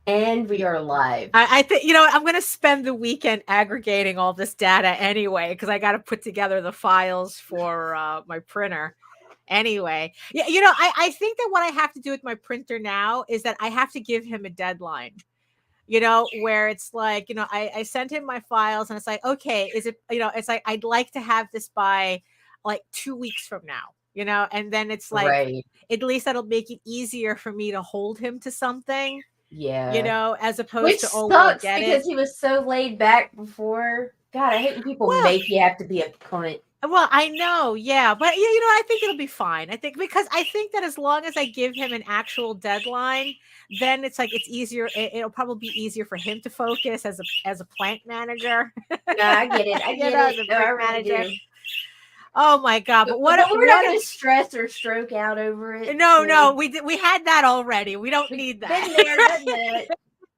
And we are live. I think, I'm going to spend the weekend aggregating all this data anyway, because I got to put together the files for my printer. Anyway, yeah, I think that what I have to do with my printer now is that I have to give him a deadline, where it's like, I sent him my files and it's like, okay, is it, it's like, I'd like to have this by like 2 weeks from now, and then it's like, Right. at least that'll make it easier for me to hold him to something. Yeah. As opposed Which to, oh, we'll sucks get it. because he was so laid back before. God, I hate when people Well, make you have to be a cunt. well, I know, yeah, but I think it'll be fine. I think because I think that as long as I give him an actual deadline, then it's like it's easier. It'll probably be easier for him to focus as a plant manager. No, I get it. I get it. The No, I brick really manager. do. Oh my god! But But we're not going to stress or stroke out over it. No, we had that already. We don't need that. Been there, done that.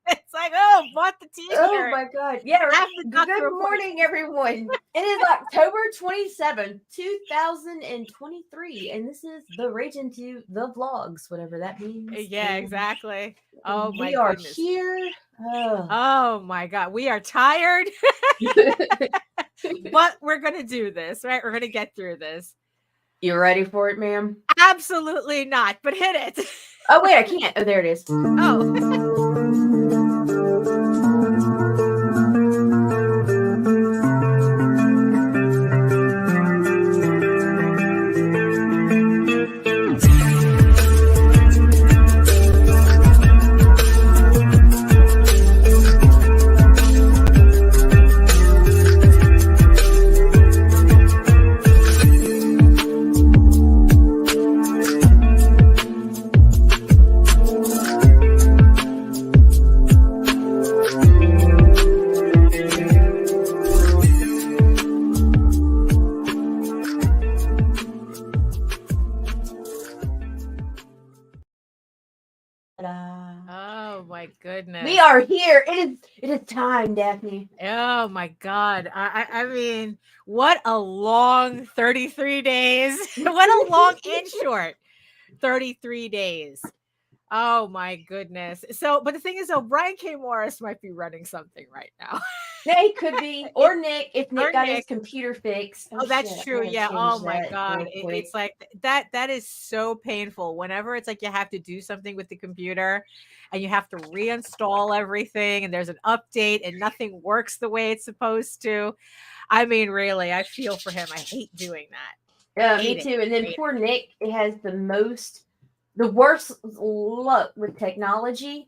It's like, oh, bought the T-shirt. Oh my god! Yeah, right. Good morning, everyone. It is October 27th, 2023, and this is the Ragin to the vlogs, whatever that means. Yeah, exactly. Oh my we are goodness. here. Oh my god, we are tired. But we're gonna do this, right? We're gonna get through this. You ready for it, ma'am? Absolutely not, but hit it. Oh wait, I can't. Oh, there it is. Oh. Goodness. We are here. It is time, Daphne. Oh my god. I mean, what a long 33 days. What a long and short 33 days. Oh my goodness. So, but the thing is though, Brian K. Morris might be running something right now. Yeah, he could be. Or Nick, if Nick got his computer fixed. Oh, that's true. Yeah. Oh my god. It's like that is so painful. Whenever it's like you have to do something with the computer and you have to reinstall everything and there's an update and nothing works the way it's supposed to. I mean, really, I feel for him. I hate doing that. Yeah, me too. And then poor Nick has the worst luck with technology.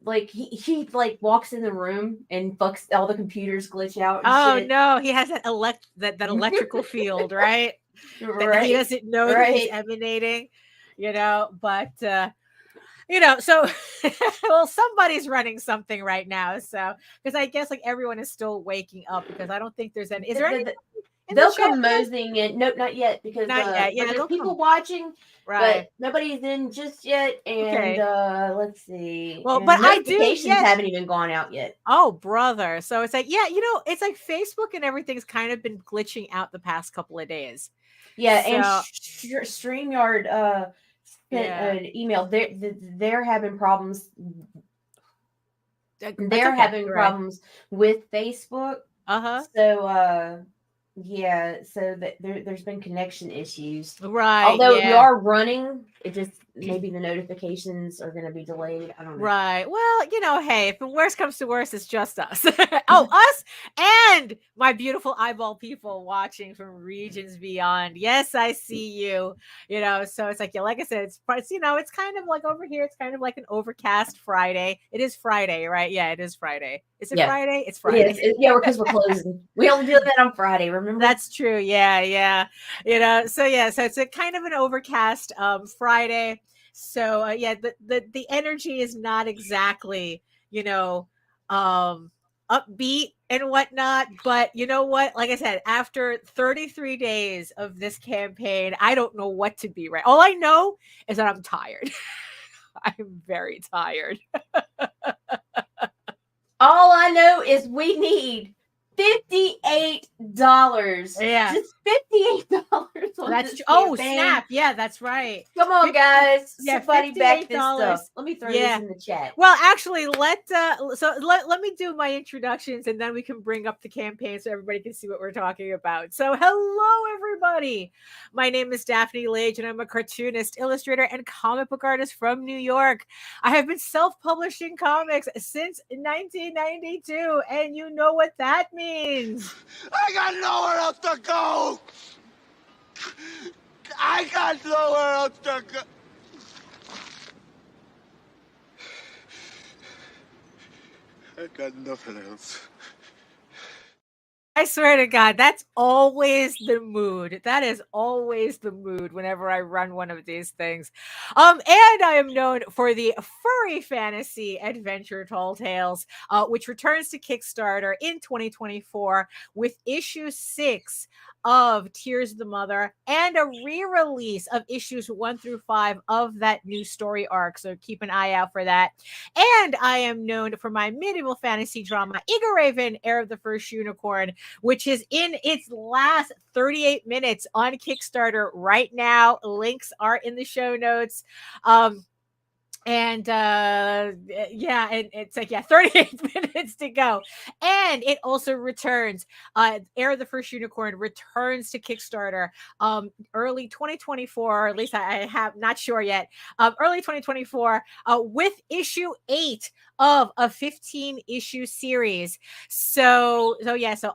Like he like walks in the room and fucks all the computers glitch out. And shit. No, he has that electrical field, right? That he doesn't know that he's emanating, but so well, somebody's running something right now. So because I guess like everyone is still waking up because I don't think there's any. Is there any? They'll come moseying in. Nope, not yet because there's people watching, right? But nobody's in just yet. And let's see. Well, but notifications haven't even gone out yet. Oh, brother! So it's like, it's like Facebook and everything's kind of been glitching out the past couple of days. Yeah, so, and StreamYard sent an email. They're having problems. They're having problems with Facebook. So so that there's been connection issues, right? Although we are running, it just maybe the notifications are going to be delayed. I don't know. Right. Well, hey, if the worst comes to worst, it's just us. Us and my beautiful eyeball people watching from regions beyond. Yes, I see you. So it's like, like I said, it's it's kind of like over here. It's kind of like an overcast Friday. It is Friday, right? Yeah, it is Friday. Is it Friday? It's Friday. Because we're closing. We only do that on Friday. Remember? That's true. Yeah. So it's a kind of an overcast Friday. So the energy is not exactly upbeat and whatnot, but you know what, like I said, after 33 days of this campaign, I don't know what to be, right? All I know is that I'm tired. I'm very tired. All I know is we need $58. Yeah. Just $58 on That's this oh campaign. snap. Yeah, that's right. Come on, guys. Yeah, Somebody back this $58. stuff. Let me throw this in the chat. Well, actually, let me do my introductions, and then we can bring up the campaign so everybody can see what we're talking about. So, hello, everybody. My name is Daphne Lage, and I'm a cartoonist, illustrator, and comic book artist from New York. I have been self-publishing comics since 1992, and you know what that means. I got nowhere else to go. I got nowhere else to go. I got nothing else. I swear to God, that's always the mood. That is always the mood whenever I run one of these things. And I am known for the furry fantasy adventure Tall Tales, which returns to Kickstarter in 2024 with issue 6 of Tears of the Mother and a re-release of issues 1 through 5 of that new story arc. So keep an eye out for that. And I am known for my medieval fantasy drama, Eagle Raven, Heir of the First Unicorn, which is in its last 38 minutes on Kickstarter right now. Links are in the show notes. And it's like 38 minutes to go, and it also returns. Heir of the First Unicorn returns to Kickstarter early 2024, or at least I have not sure yet. Early 2024 with issue 8 of a 15 issue series. So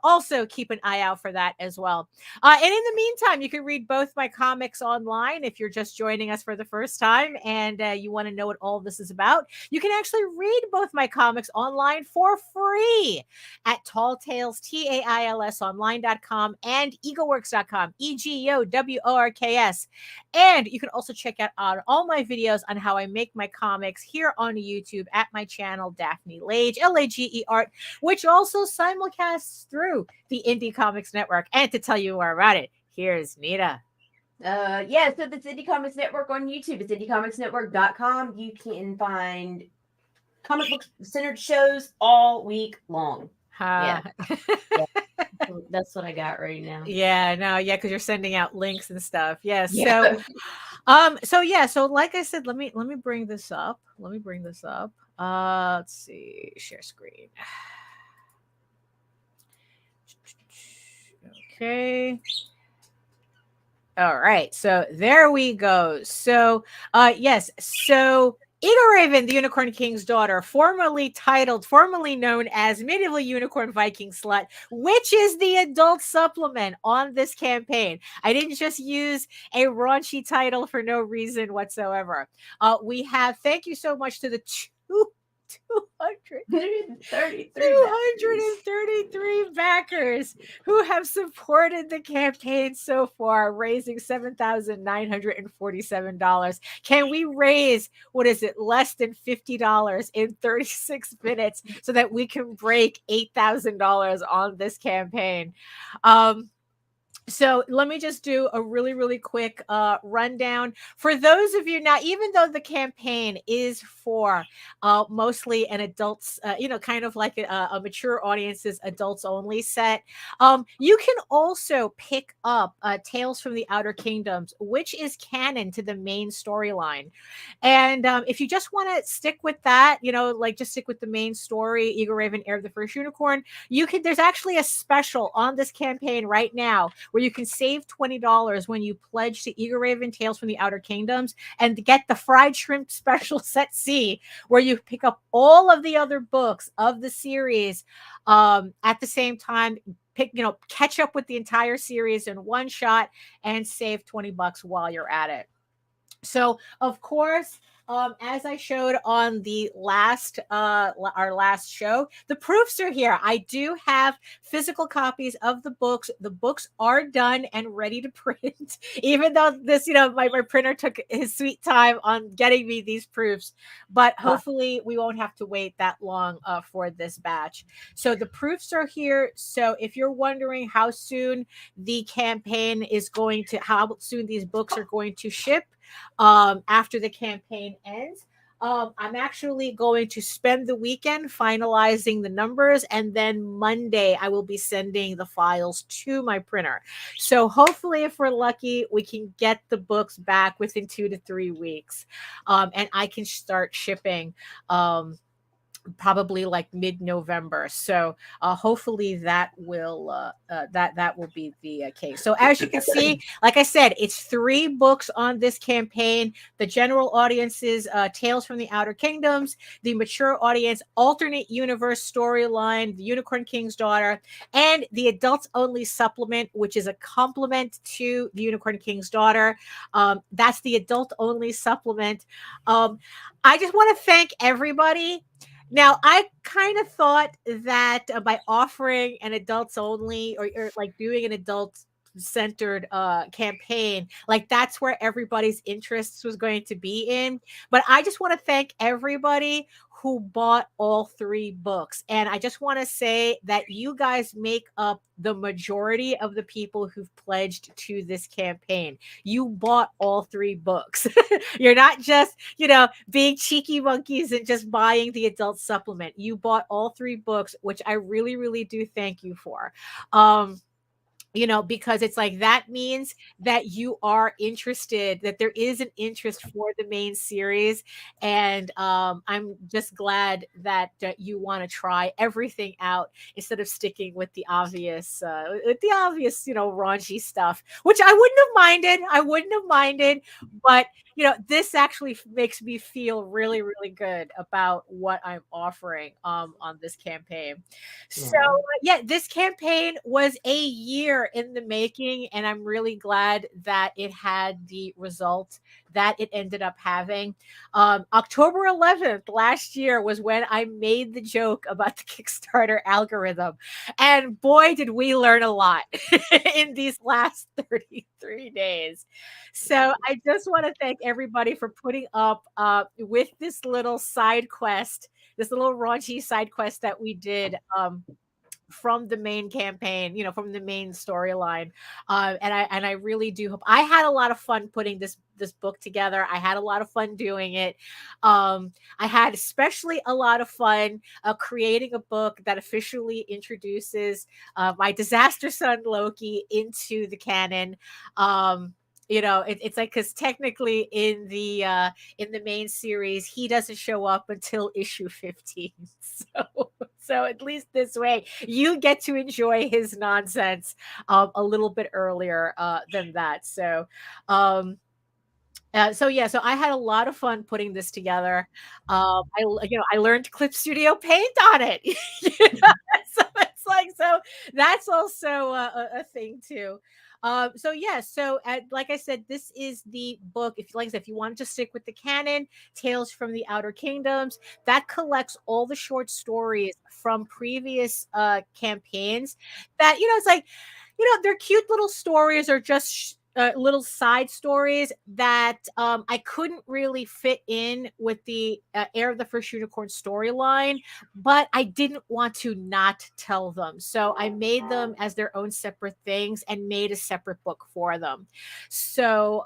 also keep an eye out for that as well. And in the meantime, you can read both my comics online if you're just joining us for the first time and you want to know what all of this is about. You can actually read both my comics online for free at Tall Tales, TAILS online.com and eagleworks.com, EGOWORKS. And you can also check out all my videos on how I make my comics here on YouTube at my channel, Daphne Lage, LAGE Art, which also simulcasts through the Indie Comics Network. And to tell you more about it, here's Nita. So that's Indie Comics Network on YouTube. It's indiecomicsnetwork.com. You can find comic book centered shows all week long. Yeah. That's what I got right now. Because you're sending out links and stuff. So like I said, let me bring this up. Let's see, share screen. Okay. All right, so there we go. So yes, so Eagle Raven, the Unicorn King's daughter, formerly known as Medieval Unicorn Viking Slut, which is the adult supplement on this campaign. I didn't just use a raunchy title for no reason whatsoever. We have, thank you so much to the 233 backers who have supported the campaign so far, raising $7,947. Can we raise, less than $50 in 36 minutes so that we can break $8,000 on this campaign? So let me just do a really, really quick rundown. For those of you now, even though the campaign is for mostly an adults, kind of like a mature audience's adults only set, you can also pick up Tales from the Outer Kingdoms, which is canon to the main storyline. And if you just want to stick with that, just stick with the main story, Eagle Raven, Heir of the First Unicorn, there's actually a special on this campaign right now where you can save $20 when you pledge to Eagle Raven, Tales from the Outer Kingdoms, and get the Fried Shrimp Special Set C, where you pick up all of the other books of the series at the same time. Catch up with the entire series in one shot and save $20 while you're at it. So, of course, as I showed on the our last show, the proofs are here. I do have physical copies of the books. The books are done and ready to print, even though this, my printer took his sweet time on getting me these proofs. But hopefully we won't have to wait that long for this batch. So the proofs are here. So if you're wondering how soon the campaign is how soon these books are going to ship, after the campaign ends, I'm actually going to spend the weekend finalizing the numbers, and then Monday I will be sending the files to my printer. So hopefully, if we're lucky, we can get the books back within 2 to 3 weeks, and I can start shipping. Probably like mid-November. So hopefully that will that will be the case. So as you can see, like I said, it's 3 books on this campaign. The general audience is Tales from the Outer Kingdoms, the mature audience, alternate universe storyline, the Unicorn King's Daughter, and the adults only supplement, which is a complement to the Unicorn King's Daughter. That's the adult only supplement. I just want to thank everybody. Now, I kind of thought that by offering an adults only or like doing an adult centered campaign, like that's where everybody's interests was going to be in. But I just want to thank everybody who bought all 3 books. And I just want to say that you guys make up the majority of the people who've pledged to this campaign. You bought all 3 books. You're not just, being cheeky monkeys and just buying the adult supplement. You bought all 3 books, which I really, really do thank you for. Because it's like that means that you are interested, that there is an interest for the main series. And I'm just glad that you want to try everything out instead of sticking with the obvious, raunchy stuff, which I wouldn't have minded. But this actually makes me feel really, really good about what I'm offering on this campaign. So this campaign was a year in the making, and I'm really glad that it had the result that it ended up having. October 11th last year was when I made the joke about the Kickstarter algorithm, and boy, did we learn a lot in these last 33 days. So I just want to thank everybody for putting up with this little side quest, this little raunchy side quest that we did from the main campaign, from the main storyline. And I really do hope. I had a lot of fun putting this book together. I had a lot of fun doing it. I had especially a lot of fun creating a book that officially introduces my disaster son Loki into the canon. It's like, because technically in the main series he doesn't show up until issue 15. So at least this way you get to enjoy his nonsense a little bit earlier than that. So so I had a lot of fun putting this together. I learned Clip Studio Paint on it. So it's like, so that's also a thing too. Like I said, this is the book. If you wanted to stick with the canon, Tales from the Outer Kingdoms, that collects all the short stories from previous campaigns. That it's like, they're cute little stories, or just little side stories that I couldn't really fit in with the Heir of the First Unicorn storyline, but I didn't want to not tell them. So I made them as their own separate things and made a separate book for them. So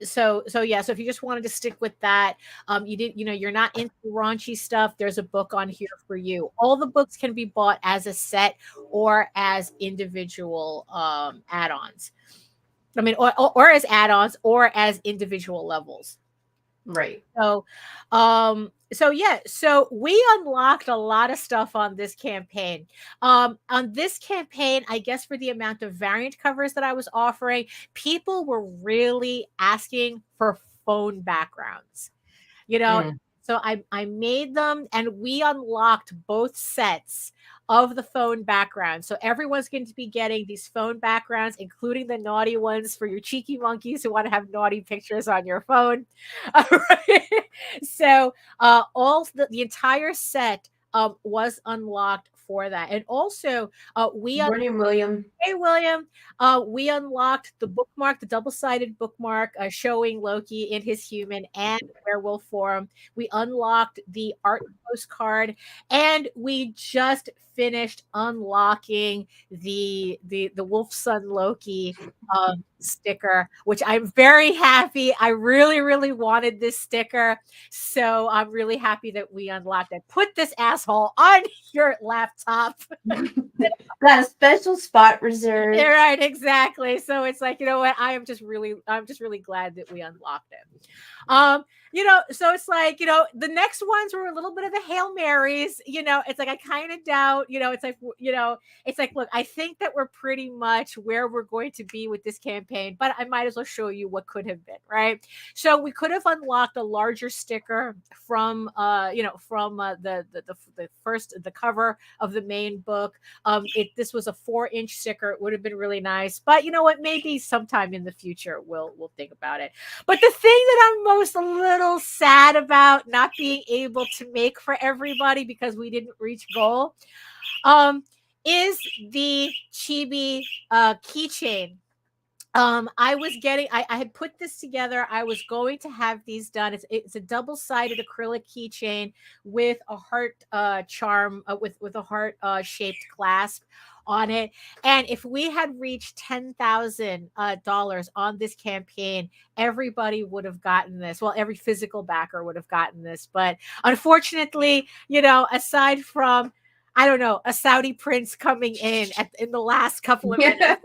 if you just wanted to stick with that, you're not into raunchy stuff, there's a book on here for you. All the books can be bought as a set or as individual add-ons. I mean, or as add-ons or as individual levels. Right. So we unlocked a lot of stuff on this campaign. On this campaign, I guess for the amount of variant covers that I was offering, people were really asking for phone backgrounds. So I made them, and we unlocked both sets of the phone background. So everyone's going to be getting these phone backgrounds, including the naughty ones for your cheeky monkeys who want to have naughty pictures on your phone. So all the entire set was unlocked for that. And also, Morning, William. hey, William. We unlocked the bookmark, the double-sided bookmark showing Loki in his human and werewolf form. We unlocked the art postcard, and we just finished unlocking the Wolf Son Loki sticker, which I'm very happy. I really, really wanted this sticker, so I'm really happy that we unlocked it. Put this asshole on your laptop. Got a special spot reserved. Yeah, right, exactly. So it's like, you know what? I'm just really glad that we unlocked it. So it's like, the next ones were a little bit of the Hail Marys. It's like I kind of doubt, it's like, look, I think that we're pretty much where we're going to be with this campaign, but I might as well show you what could have been, right? So we could have unlocked a larger sticker from the cover of the main book. This was a 4-inch sticker. It would have been really nice, but you know what? Maybe sometime in the future we'll think about it. But the thing that I'm most a little sad about not being able to make for everybody because we didn't reach goal, is the chibi keychain. I had put this together. I was going to have these done. It's a double-sided acrylic keychain with a heart charm, with a heart shaped clasp on it. And if we had reached $10,000 on this campaign, everybody would have gotten this. Well, every physical backer would have gotten this. But unfortunately, aside from, I don't know, a Saudi prince coming in the last couple of minutes.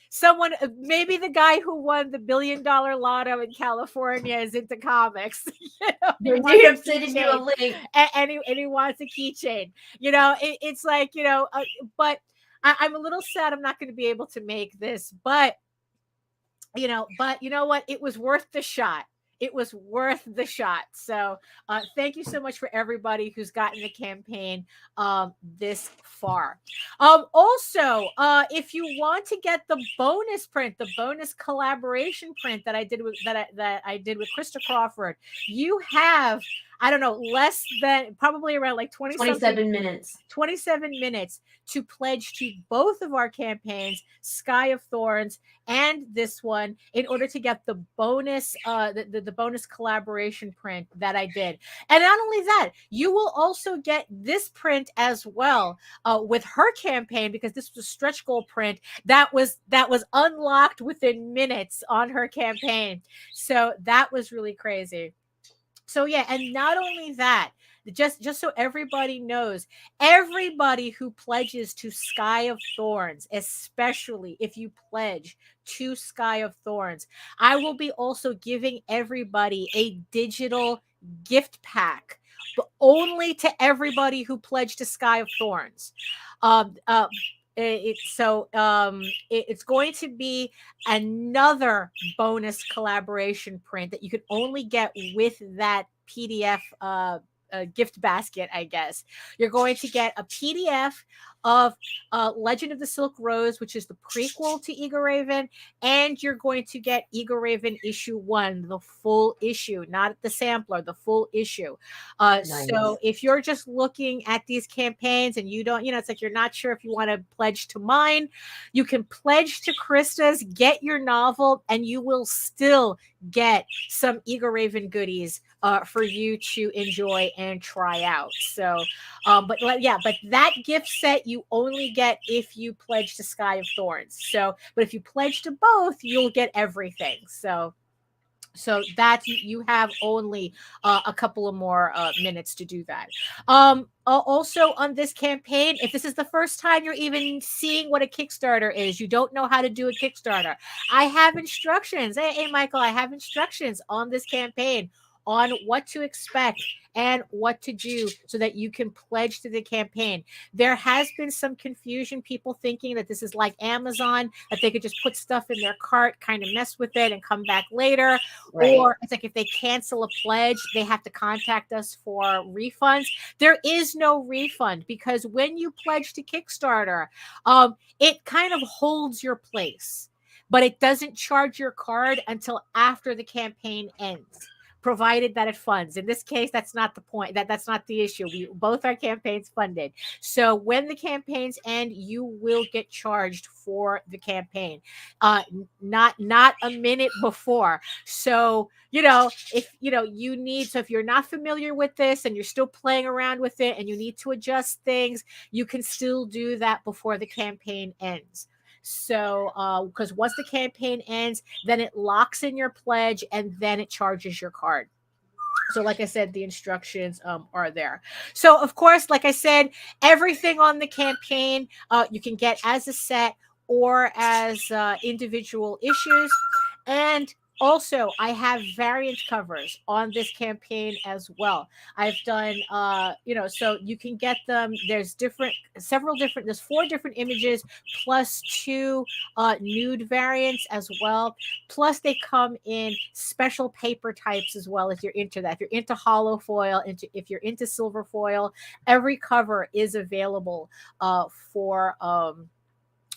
Someone, maybe the guy who won the $1 billion lotto in California is into comics. I'm sending you a link. And he wants a keychain. It's like, but I'm a little sad I'm not going to be able to make this. But you know what? It was worth the shot. It was worth the shot. So thank you so much for everybody who's gotten the campaign this far. Also, if you want to get the bonus print, the bonus collaboration print that I did with Krista Crawford, you have, I don't know, less than probably around like 27 minutes. 27 minutes to pledge to both of our campaigns, Sky of Thorns and this one, in order to get the bonus, the bonus collaboration print that I did. And not only that, you will also get this print as well with her campaign, because this was a stretch goal print that was unlocked within minutes on her campaign. So that was really crazy. So yeah, and not only that, just so everybody knows, everybody who pledges to Sky of Thorns, especially if you pledge to Sky of Thorns, I will be also giving everybody a digital gift pack, but only to everybody who pledged to Sky of Thorns. It's going to be another bonus collaboration print that you can only get with that PDF gift basket, I guess. You're going to get a PDF of Legend of the Silk Rose, which is the prequel to Eagle Raven, and you're going to get Eagle Raven issue 1, the full issue, not the sampler, the full issue. Nice. So if you're just looking at these campaigns and you don't, it's like you're not sure if you want to pledge to mine, you can pledge to Krista's, get your novel, and you will still get some Eagle Raven goodies for you to enjoy and try out. So, but that gift set you only get if you pledge to Sky of Thorns. So, but if you pledge to both, you'll get everything. So that you have only a couple of more minutes to do that. Also on this campaign, if this is the first time you're even seeing what a Kickstarter is, you don't know how to do a Kickstarter, I have instructions. Hey, Michael, I have instructions on this campaign on what to expect and what to do so that you can pledge to the campaign. There has been some confusion, people thinking that this is like Amazon, that they could just put stuff in their cart, kind of mess with it and come back later. Right. Or it's like if they cancel a pledge, they have to contact us for refunds. There is no refund, because when you pledge to Kickstarter, it kind of holds your place, but it doesn't charge your card until after the campaign ends. provided that it funds. In this case, that's not the point. That's not the issue. Both our campaigns funded. So when the campaigns end, you will get charged for the campaign, not a minute before. So if you need, so if you're not familiar with this and you're still playing around with it and you need to adjust things, you can still do that before the campaign ends. So, because once the campaign ends, then it locks in your pledge and then it charges your card. So, like I said, the instructions are there. So, of course, like I said, everything on the campaign you can get as a set or as individual issues. And also, I have variant covers on this campaign as well. I've done, so you can get them. There's there's 4 different images plus 2 nude variants as well. Plus, they come in special paper types as well if you're into that. If you're into hollow foil, if you're into silver foil, every cover is available for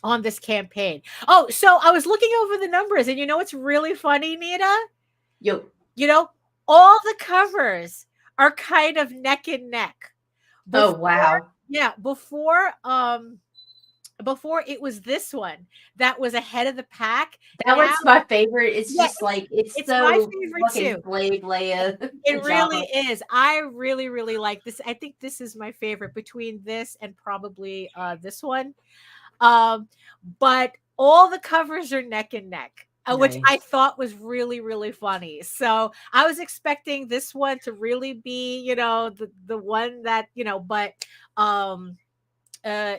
on this campaign. Oh, so I was looking over the numbers, and it's really funny, Nita? Yo. All the covers are kind of neck and neck. Wow. Yeah, before it was this one that was ahead of the pack. That was my favorite. It's just it's so my favorite fucking too. Blade Leia. It really is. I really, really like this. I think this is my favorite between this and probably this one. But all the covers are neck and neck, which I thought was really, really funny. So I was expecting this one to really be, the one that, but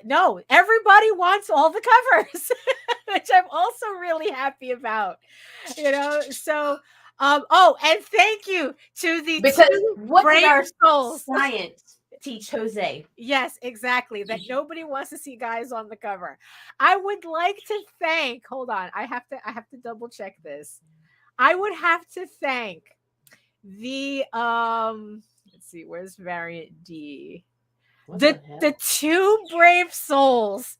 no, everybody wants all the covers, which I'm also really happy about, so and thank you to the what did our souls science teach Jose? Yes, exactly. That nobody wants to see guys on the cover. I would like to thank, hold on, I have to double check this. I would have to thank the let's see, where's variant D? The 2 brave souls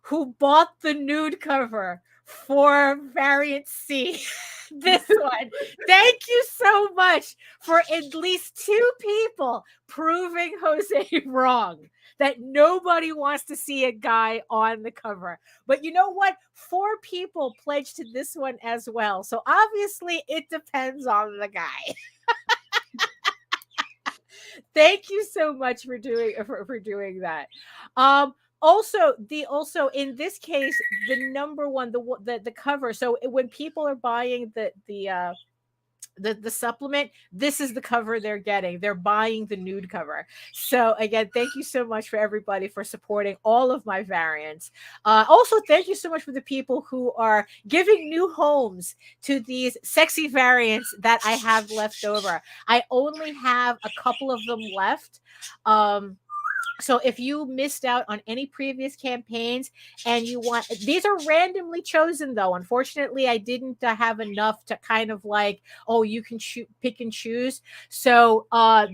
who bought the nude cover for variant C. This one. Thank you so much for at least 2 people proving Jose wrong, that nobody wants to see a guy on the cover. But you know what? 4 people pledged to this one as well. So obviously it depends on the guy. Thank you so much for doing that. Also in this case, the number one, the cover. So when people are buying the supplement, this is the cover they're getting. They're buying the nude cover. So again, thank you so much for everybody for supporting all of my variants. Also, thank you so much for the people who are giving new homes to these sexy variants that I have left over. I only have a couple of them left. So if you missed out on any previous campaigns and you want, these are randomly chosen though. Unfortunately, I didn't have enough to kind of you can pick and choose. So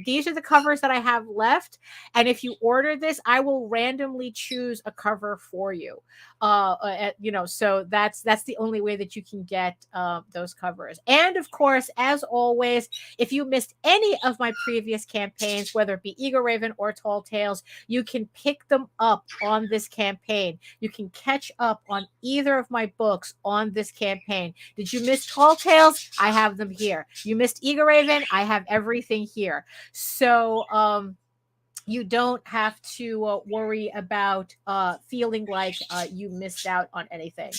these are the covers that I have left. And if you order this, I will randomly choose a cover for you. So that's the only way that you can get those covers. And of course, as always, if you missed any of my previous campaigns, whether it be Eagle Raven or Tall Tales, you can pick them up on this campaign. You can catch up on either of my books on this campaign. Did you miss Tall Tales? I have them here. You missed Eagle Raven? I have everything here. So you don't have to worry about feeling like you missed out on anything.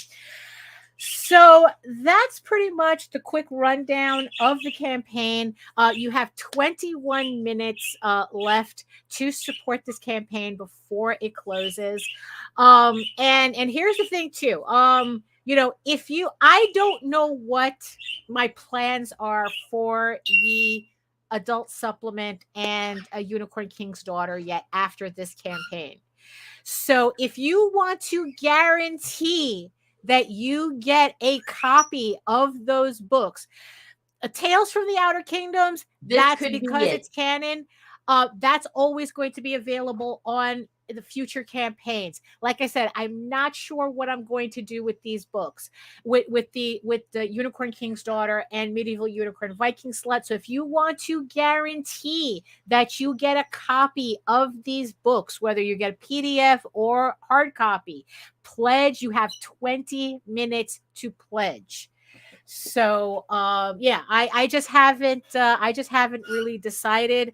So that's pretty much the quick rundown of the campaign. You have 21 minutes left to support this campaign before it closes. And here's the thing too. I don't know what my plans are for the adult supplement and a Unicorn King's Daughter yet after this campaign. So if you want to guarantee that you get a copy of those books, Tales from the Outer Kingdoms, that's because it's canon. That's always going to be available on the future campaigns. Like I said, I'm not sure what I'm going to do with these books, with the Unicorn King's Daughter and Medieval Unicorn Viking Slut. So if you want to guarantee that you get a copy of these books, whether you get a PDF or hard copy, pledge. You have 20 minutes to pledge. So I just haven't really decided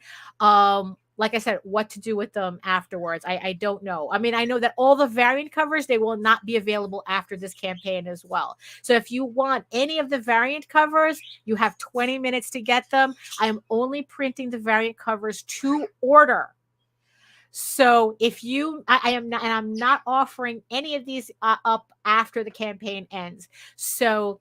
like I said, what to do with them afterwards. I don't know. I mean, I know that all the variant covers, they will not be available after this campaign as well. So if you want any of the variant covers, you have 20 minutes to get them. I'm only printing the variant covers to order. So if you, I am not, and I'm not offering any of these up after the campaign ends. So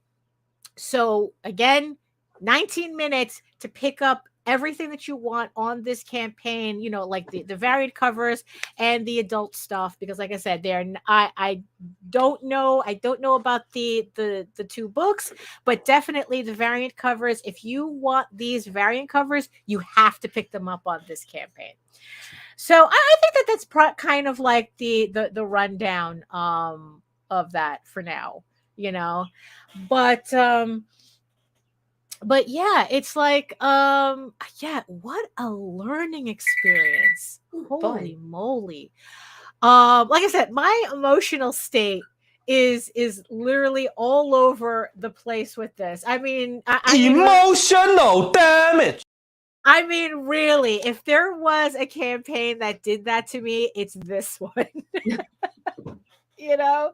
again, 19 minutes to pick up everything that you want on this campaign, you know, like the variant covers and the adult stuff, because like I said, I don't know about the 2 books, but definitely the variant covers. If you want these variant covers, you have to pick them up on this campaign. So I think that that's kind of like the rundown of that for now, you know. But yeah, it's like what a learning experience. Holy moly. Like I said, my emotional state is literally all over the place with this. I mean, emotional damage. I mean, really, if there was a campaign that did that to me, it's this one. You know,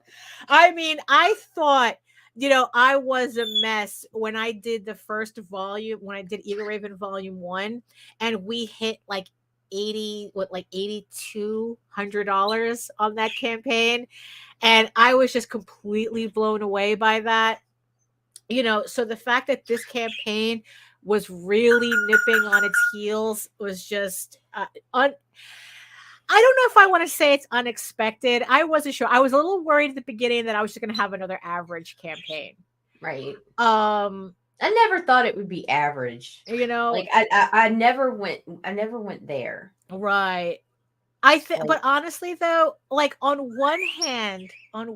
I mean, I thought, you know, I was a mess when I did the first volume, when I did Eagle Raven Volume 1, and we hit like $8,200 on that campaign. And I was just completely blown away by that. You know, so the fact that this campaign was really nipping on its heels was just I don't know if I want to say it's unexpected. I wasn't sure. I was a little worried at the beginning that I was just going to have another average campaign. Right. I never thought it would be average. You know, like I never went there. Right. But honestly though, like on one hand, I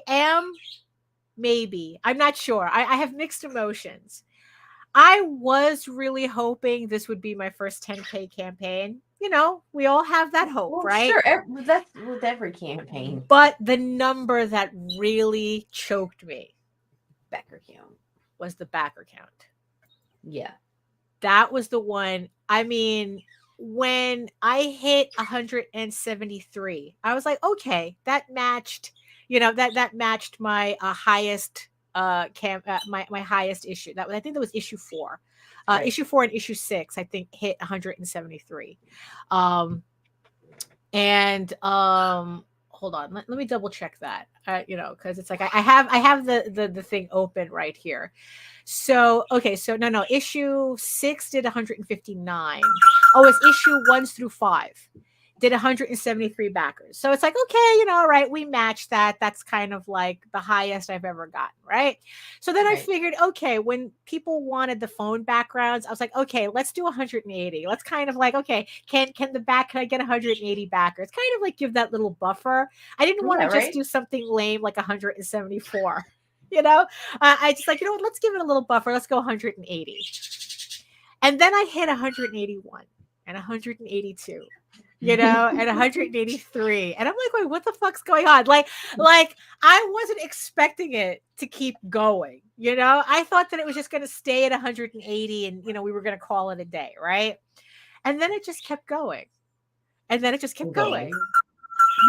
am maybe, I'm not sure. I have mixed emotions. I was really hoping this would be my first 10K campaign. You know, we all have that hope, right? Sure, that's with every campaign. But the number that really choked me, backer count, was the backer count. Yeah. That was the one. I mean, when I hit 173, I was like, okay, that matched, you know, that matched my highest my highest issue. I think that was issue 4. Right. Issue 4 and issue 6 I think hit 173. Hold on, let me double check that. You know, because it's like I have the thing open right here. So okay, so no, issue 6 did 159. Oh, it's issue 1 through 5 did 173 backers. So it's like, okay, you know, all right, we matched that. That's kind of like the highest I've ever gotten, right? So then I figured, okay, when people wanted the phone backgrounds, I was like, okay, let's do 180. Let's kind of like, okay, can I get 180 backers? Kind of like give that little buffer. I didn't want to just do something lame like 174. You know, I just like, you know what, let's give it a little buffer. Let's go 180. And then I hit 181 and 182. You know, and 183. And I'm like, wait, what the fuck's going on? Like I wasn't expecting it to keep going. You know, I thought that it was just going to stay at 180 and, you know, we were going to call it a day. Right. And then it just kept going. And then it just kept going.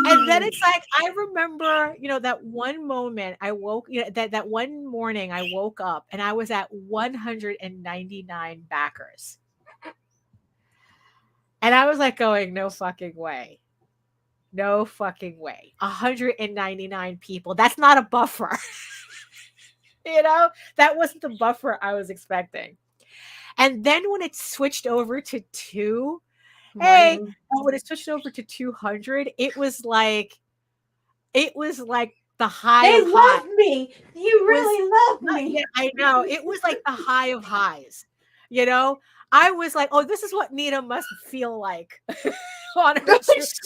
And then it's like, I remember, you know, that one moment I woke, you know, that one morning I woke up and I was at 199 backers. And I was like going, no fucking way. No fucking way. 199 people. That's not a buffer. You know, that wasn't the buffer I was expecting. And then when it switched over to 2, when it switched over to 200, it was like the high of highs. They love me. You really love me. Yeah, I know. It was like the high of highs, you know? I was like, oh, this is what Nita must feel like. on her Oh,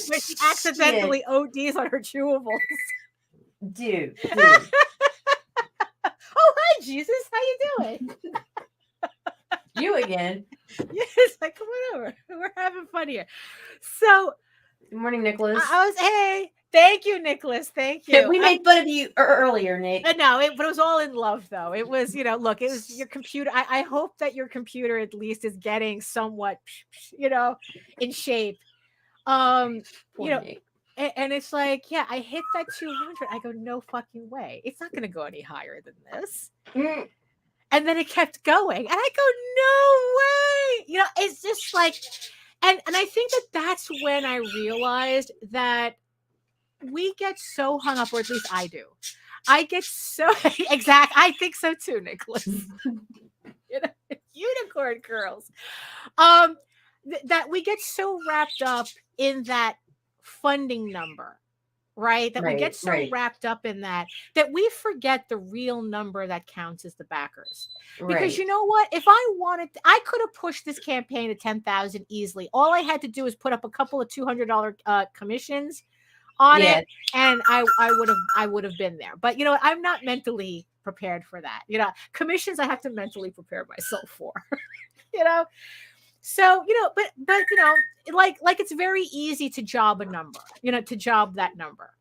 when she accidentally ODs on her chewables. Dude. Oh, hi, Jesus. How you doing? You again. Yes, like, come on over. We're having fun here. So, Good morning, Nicholas. hey, thank you, Nicholas. Thank you. We made fun of you earlier, Nick. No, but it was all in love, though. It was, look, it was your computer. I hope that your computer at least is getting somewhat, in shape. Poor Nick. And it's like, yeah, I hit that 200. I go, no fucking way. It's not going to go any higher than this. Mm. And then it kept going. And I go, no way. It's just like, and I think that's when I realized that we get so hung up, or at least I do. I get so, exact. I think so too, Nicholas. Unicorn girls. That we get so wrapped up in that funding number, right? That we get so wrapped up in that we forget the real number that counts as the backers. Because you know what? If I wanted, I could have pushed this campaign to 10,000 easily. All I had to do is put up a couple of $200 commissions on it, and I would have been there. But I'm not mentally prepared for that. Commissions I have to mentally prepare myself for. So, but like it's very easy to job a number, to job that number,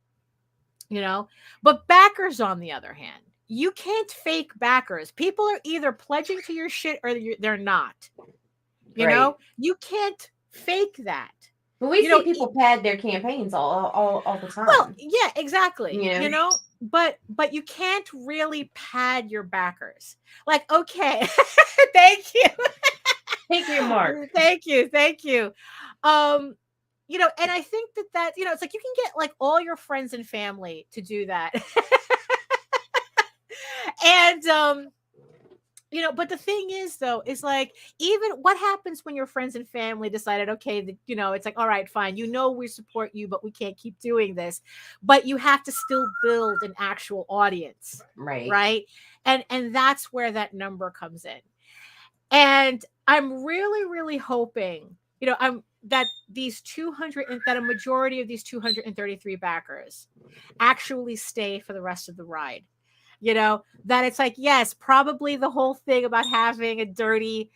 but backers, on the other hand, you can't fake backers. People are either pledging to your shit or they're not, you can't fake that. But we see people pad their campaigns all the time. Well, yeah, exactly. But you can't really pad your backers. Like, okay, thank you. Thank you, Mark. Thank you. And I think that it's like you can get like all your friends and family to do that. And but the thing is, though, is like, even what happens when your friends and family decided, okay, that, it's like, all right, fine, we support you, but we can't keep doing this. But you have to still build an actual audience, right? And that's where that number comes in. And I'm really, really hoping, that that a majority of these 233 backers actually stay for the rest of the ride. That it's like, yes, probably the whole thing about having a dirty,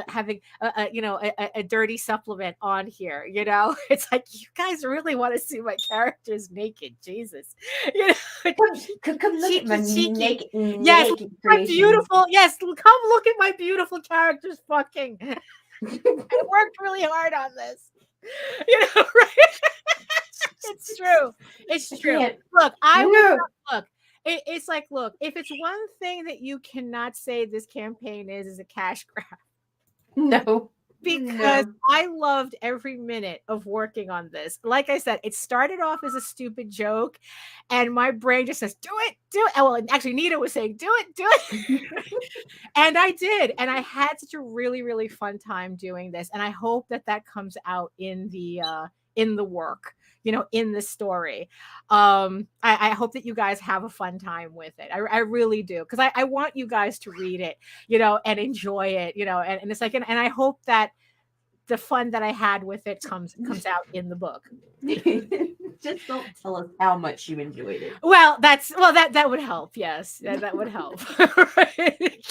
having a dirty supplement on here, it's like, you guys really want to see my characters naked, Jesus, Come look at my naked, yes, my beautiful, yes, come look at my beautiful characters fucking. I worked really hard on this, right? It's true. Look, it's like, look, if it's one thing that you cannot say this campaign is a cash grab. No. Because I loved every minute of working on this. Like I said, it started off as a stupid joke, and my brain just says, do it. And well, actually, Nita was saying, do it. And I did. And I had such a really, really fun time doing this. And I hope that comes out in the work, in the story. I hope that you guys have a fun time with it. I really do. Because I want you guys to read it, and enjoy it, and it's like, and I hope that the fun that I had with it comes out in the book. Just don't tell us how much you enjoyed it. Well, that would help. Yes, that would help. Right?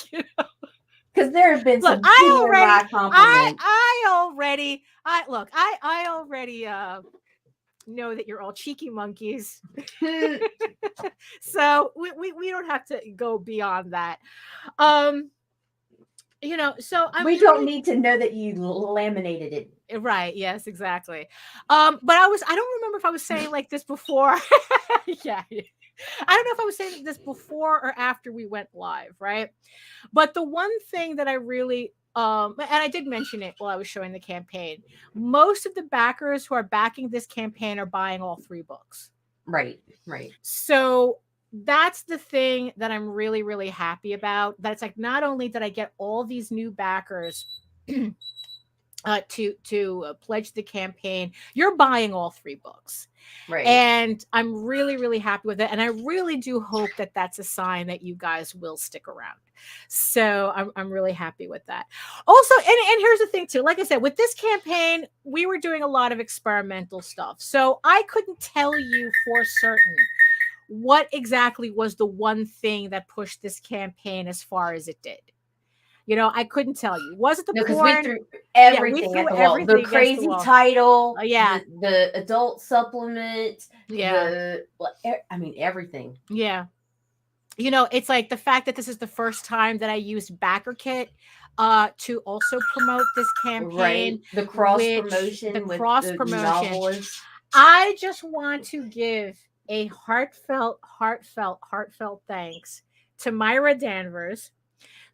Because there have been some I already know that you're all cheeky monkeys. So we don't have to go beyond that. So we don't need to know that you laminated it. Right. Yes, exactly. But I don't remember if I was saying like this before. Yeah. I don't know if I was saying this before or after we went live, right? But the one thing that I really and I did mention it while I was showing the campaign, most of the backers who are backing this campaign are buying all 3 books. Right. So that's the thing that I'm really, really happy about. That it's like, not only did I get all these new backers to pledge the campaign, you're buying all 3 books. Right. And I'm really, really happy with it. And I really do hope that that's a sign that you guys will stick around. So I'm really happy with that. Also, and here's the thing too, like I said, with this campaign, we were doing a lot of experimental stuff. So I couldn't tell you for certain what exactly was the one thing that pushed this campaign as far as it did. I couldn't tell you. Was it the because porn? we threw everything threw at the wall. everything The against the crazy wall. title, Yeah. the adult supplement, Yeah. everything. Yeah. It's like the fact that this is the first time that I used BackerKit to also promote this campaign. Right. The cross promotion with the novelists. I just want to give a heartfelt thanks to Myra Danvers,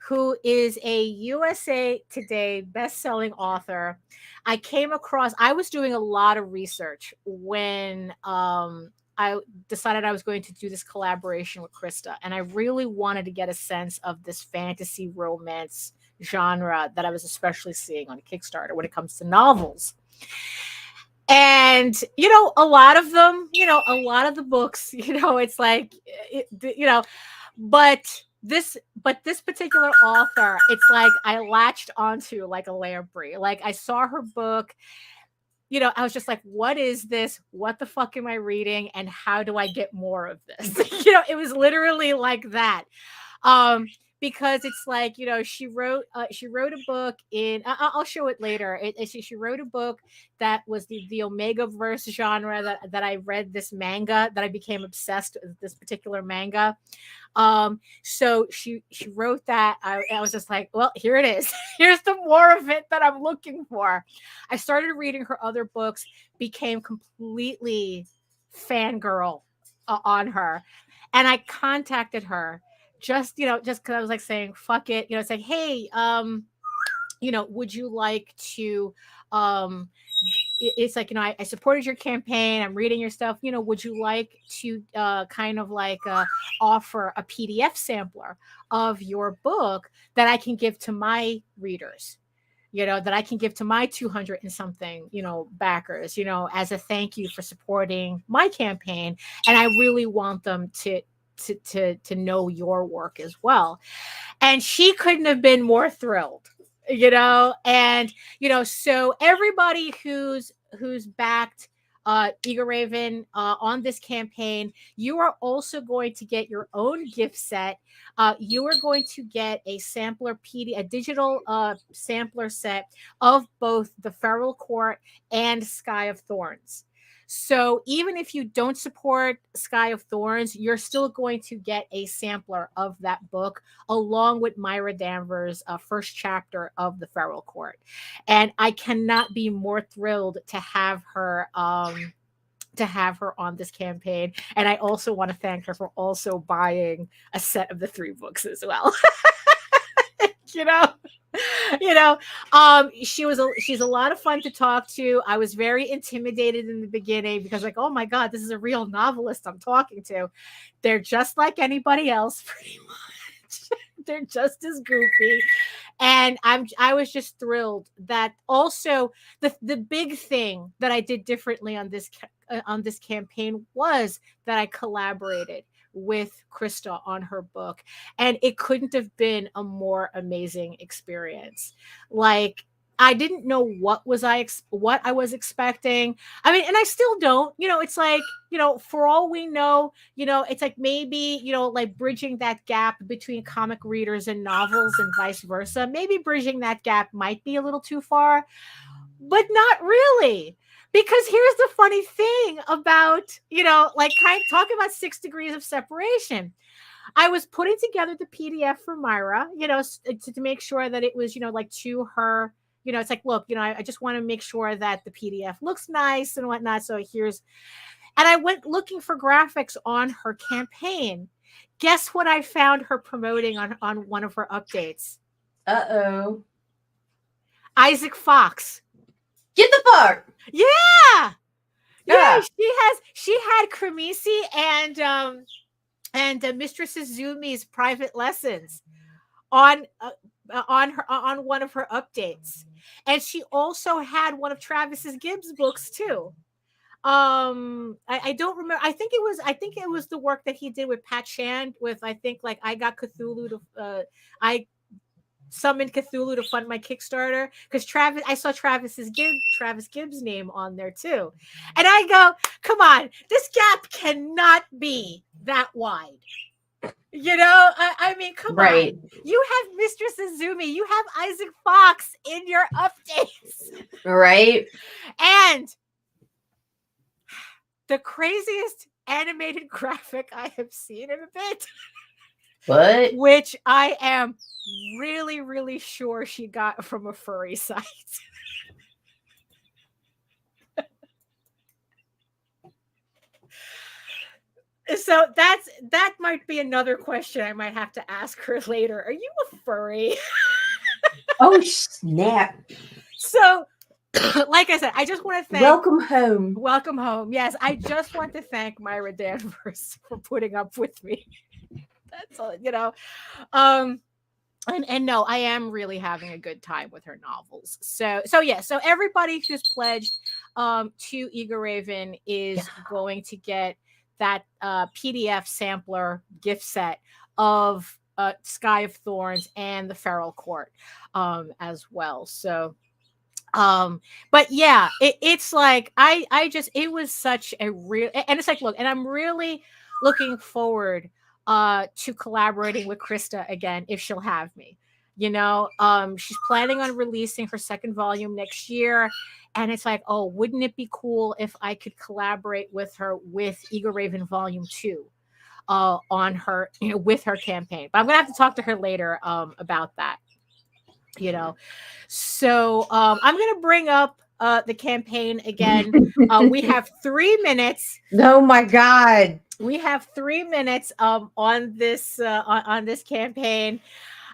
who is a USA Today best-selling author. I was doing a lot of research when I decided I was going to do this collaboration with Krista, and I really wanted to get a sense of this fantasy romance genre that I was especially seeing on Kickstarter when it comes to novels. And, a lot of them, a lot of the books, it's like, but this particular author, it's like I latched onto like a lamprey. Like I saw her book, I was just like, what is this? What the fuck am I reading? And how do I get more of this? It was literally like that. Because it's like, she wrote a book in, I'll show it later. She wrote a book that was the Omega verse genre that I read this manga, that I became obsessed with this particular manga. So she wrote that. I was just like, well, here it is. Here's the more of it that I'm looking for. I started reading her other books, became completely fangirl on her. And I contacted her just because I was like saying, fuck it. It's like, hey, would you like to, it's like, I supported your campaign. I'm reading your stuff. Would you like to kind of like offer a PDF sampler of your book that I can give to my readers? That I can give to my 200 and something, backers, as a thank you for supporting my campaign. And I really want them to know your work as well. And she couldn't have been more thrilled, and so everybody who's backed Eager Raven on this campaign, you are also going to get your own gift set. You are going to get a digital sampler set of both the Feral Court and Sky of Thorns. So even if you don't support Sky of Thorns, you're still going to get a sampler of that book along with Myra Danvers' first chapter of the Feral Court. And I cannot be more thrilled to have her on this campaign. And I also want to thank her for also buying a set of the 3 books as well. She's a lot of fun to talk to. I was very intimidated in the beginning because like, oh my God, this is a real novelist I'm talking to. They're just like anybody else, pretty much. They're just as goofy. And I was just thrilled that also the big thing that I did differently on this campaign was that I collaborated with Krista on her book, and it couldn't have been a more amazing experience. Like I didn't know what I was expecting. I mean, and I still don't. It's like, for all we know, it's like maybe, like bridging that gap between comic readers and novels and vice versa. Maybe bridging that gap might be a little too far, but not really. Because here's the funny thing about, like kind of talking about 6 degrees of separation. I was putting together the PDF for Myra, to make sure that it was, like to her, it's like, look, I just want to make sure that the PDF looks nice and whatnot. So and I went looking for graphics on her campaign. Guess what I found her promoting on one of her updates? Uh-oh. Isaac Fox. Get the fuck. Yeah. She had Kremisi and Mistress Izumi's private lessons on on one of her updates, and she also had one of Travis's Gibbs books too. I don't remember. I think it was the work that he did with Pat Shand with, I think, like, I got Cthulhu to I summoned Cthulhu to fund my Kickstarter, because I saw Travis Gibbs name on there too, and I go, come on, this gap cannot be that wide. I mean, come on. You have Mistress Izumi, you have Isaac Fox in your updates, right? And the craziest animated graphic I have seen in a bit. What? Which I am really, really sure she got from a furry site. So that might be another question I might have to ask her later. Are you a furry? Oh, snap. So, like I said, I just want to thank... Welcome home. Welcome home. Yes, I just want to thank Myra Danvers for putting up with me. That's all, and no, I am really having a good time with her novels. So everybody who's pledged to Eager Raven is going to get that PDF sampler gift set of Sky of Thorns and the Feral Court as well. So but yeah, it's like it was such a real, and it's like, look, and I'm really looking forward to collaborating with Krista again if she'll have me. She's planning on releasing her second volume next year, and it's like, oh, wouldn't it be cool if I could collaborate with her with Eager Raven Volume 2 on her, with her campaign. But I'm gonna have to talk to her later about that. So I'm gonna bring up the campaign again. We have 3 minutes. Oh my God. We have 3 minutes on this campaign.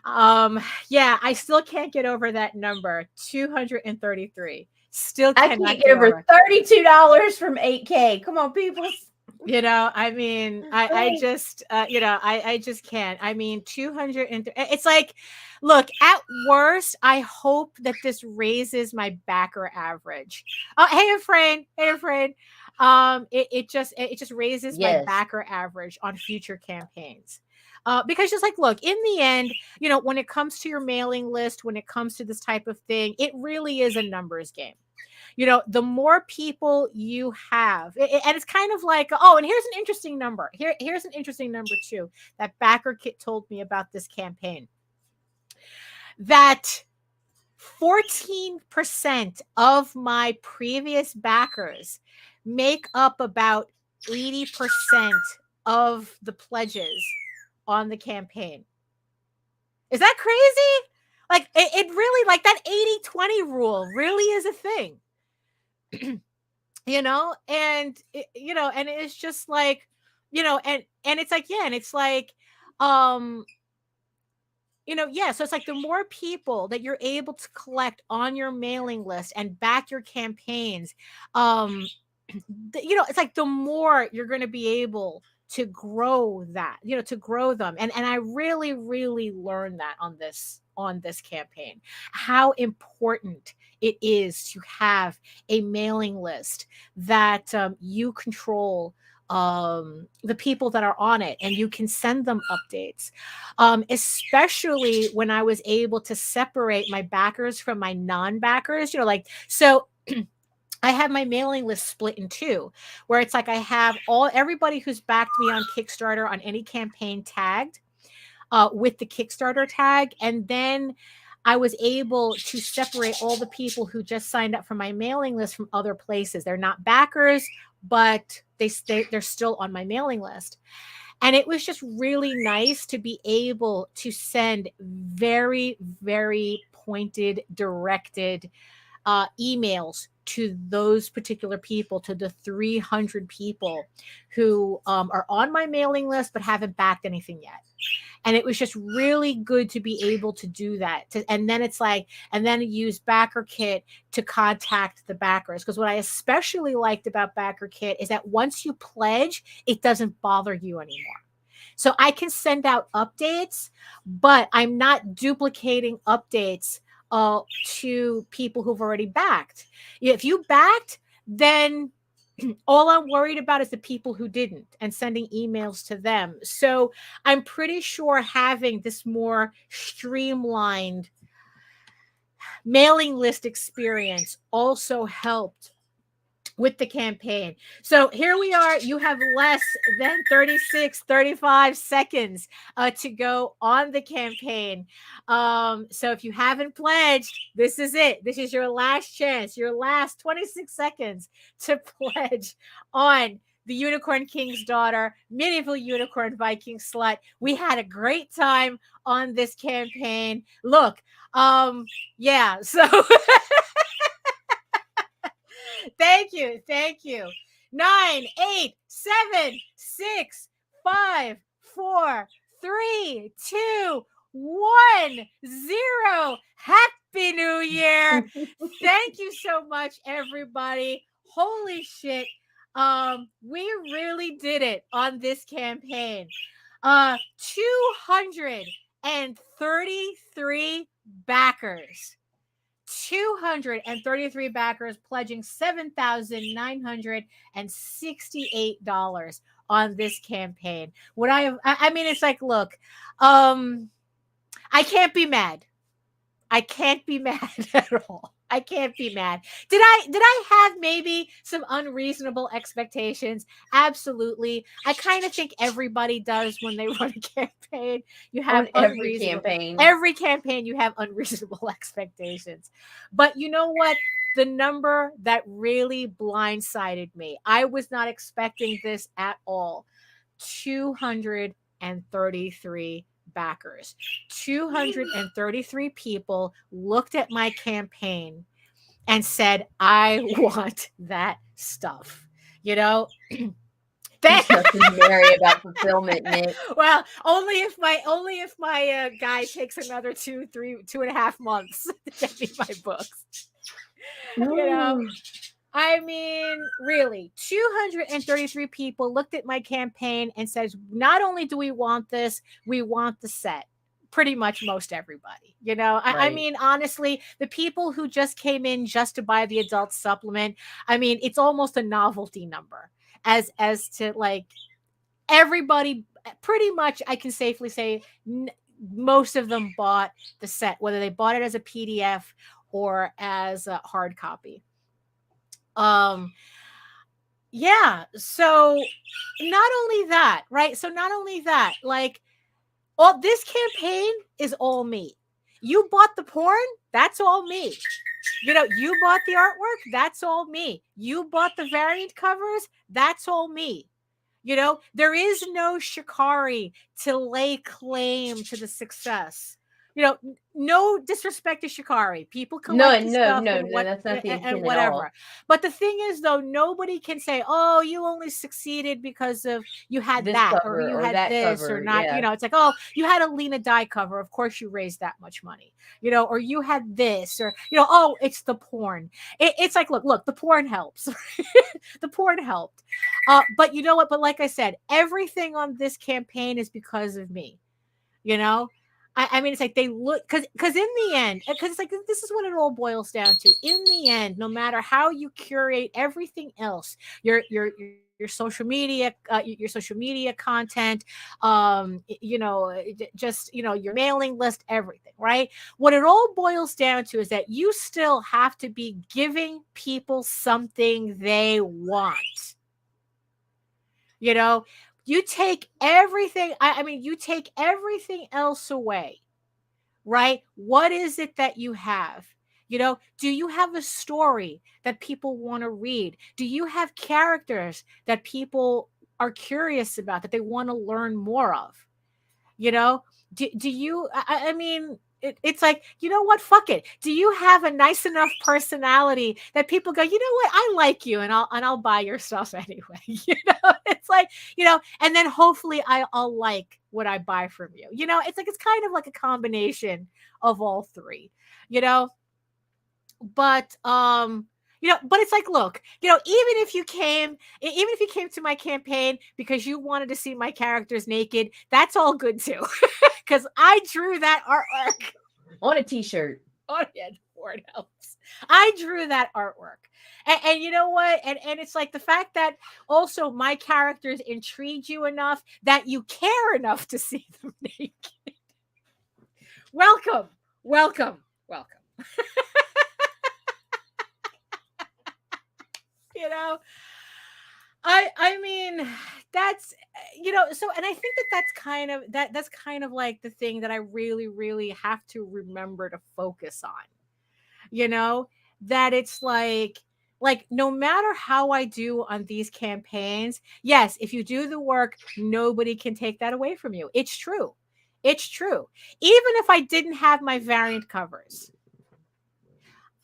I still can't get over that number, 233. Still I can't get over $32 from 8K. Come on, people. I mean, I just can't. I mean, 200. It's like, look, at worst, I hope that this raises my backer average. Hey, Efrain. It just raises my backer average on future campaigns. Because just like, look, in the end, when it comes to your mailing list, when it comes to this type of thing, it really is a numbers game. The more people you have, and it's kind of like, oh, and here's an interesting number. Here's an interesting number too, that Backer Kit told me about this campaign. That 14% of my previous backers make up about 80% of the pledges on the campaign. Is that crazy? Like, it really, like, that 80-20 rule really is a thing. And and it's just like, and it's like, and it's like, so it's like, the more people that you're able to collect on your mailing list and back your campaigns, it's like, the more you're going to be able to grow that, to grow them. And I really, really learned that on this campaign, how important it is to have a mailing list that you control the people that are on it, and you can send them updates, especially when I was able to separate my backers from my non-backers, so I have my mailing list split in two, where it's like, I have everybody who's backed me on Kickstarter on any campaign tagged with the Kickstarter tag. And then I was able to separate all the people who just signed up for my mailing list from other places. They're not backers, but they're still on my mailing list. And it was just really nice to be able to send very, very pointed, directed emails to those particular people, to the 300 people who are on my mailing list but haven't backed anything yet. And it was just really good to be able to do that. And then it's like, and then use Backer Kit to contact the backers. Because what I especially liked about Backer Kit is that once you pledge, it doesn't bother you anymore. So I can send out updates, but I'm not duplicating updates to people who've already backed. If you backed, then all I'm worried about is the people who didn't and sending emails to them. So I'm pretty sure having this more streamlined mailing list experience also helped with the campaign. So here we are. You have less than 35 seconds to go on the campaign. So if you haven't pledged, this is it. This is your last chance, your last 26 seconds to pledge on the Unicorn King's Daughter, Medieval Unicorn Viking Slut. We had a great time on this campaign. Look, yeah, so Thank you. 9, 8, 7, 6, 5, 4, 3, 2, 1, 0. Happy New Year. Thank you so much, everybody. Holy shit. We really did it on this campaign. 233 backers. 233 backers pledging $7,968 on this campaign. Would I have, I mean, it's like, look, I can't be mad. I can't be mad at all. I can't be mad. Did I have maybe some unreasonable expectations? Absolutely. I kind of think everybody does when they run a campaign. You have every campaign. Every campaign you have unreasonable expectations. But you know what? The number that really blindsided me. I was not expecting this at all. 233 backers. 233 people looked at my campaign and said, I want that stuff. You know, Mary about fulfillment, Nick. Well, only if my guy takes another 2.5 months to get me my books. You know, I mean, really, 233 people looked at my campaign and says, not only do we want this, we want the set. Pretty much most everybody, you know. Right. I mean, honestly, the people who just came in just to buy the adult supplement, I mean, it's almost a novelty number as to like everybody. Pretty much, I can safely say most of them bought the set, whether they bought it as a PDF or as a hard copy. Yeah, so not only that, right? So not only that, like, all this campaign is all me. You bought the porn, that's all me. You know, you bought the artwork, that's all me. You bought the variant covers, that's all me. You know, there is no Shikari to lay claim to the success. You know, no disrespect to Shikari. People collect stuff no, that's not the intent and at whatever. all. But the thing is, though, nobody can say, "Oh, you only succeeded because of you had This that, cover or you or had that this, cover," or not." yeah. You know, it's like, "Oh, you had a Lena Dye cover. Of course, you raised that much money." You know, or you had this, or you know, oh, it's the porn. It's like, look, the porn helps. The porn helped. But you know what? But like I said, everything on this campaign is because of me. You know. I mean, it's like they look because in the end, because it's like this is what it all boils down to. In the end, no matter how you curate everything else, your social media, your social media content, you know, just you know, your mailing list, everything, right? What it all boils down to is that you still have to be giving people something they want. You know. You take everything, I mean, you take everything else away, right? What is it that you have? You know, do you have a story that people want to read? Do you have characters that people are curious about, that they want to learn more of? You know, do you, I mean, it's like, you know what? Fuck it. Do you have a nice enough personality that people go, you know what? I like you, and I'll buy your stuff anyway. You know, it's like, you know, and then hopefully I'll like what I buy from you. You know, it's like, it's kind of like a combination of all three, you know. But But it's like, look, even if you came to my campaign because you wanted to see my characters naked, that's all good too. Because I drew that artwork on a t-shirt. Oh, yeah, Lord helps. I drew that artwork. And you know what? And it's like the fact that also my characters intrigued you enough that you care enough to see them naked. Welcome. I mean, that's, so, and I think that's kind of like the thing that I really, really have to remember to focus on, that it's like no matter how I do on these campaigns, yes, if you do the work, nobody can take that away from you. It's true. Even if I didn't have my variant covers,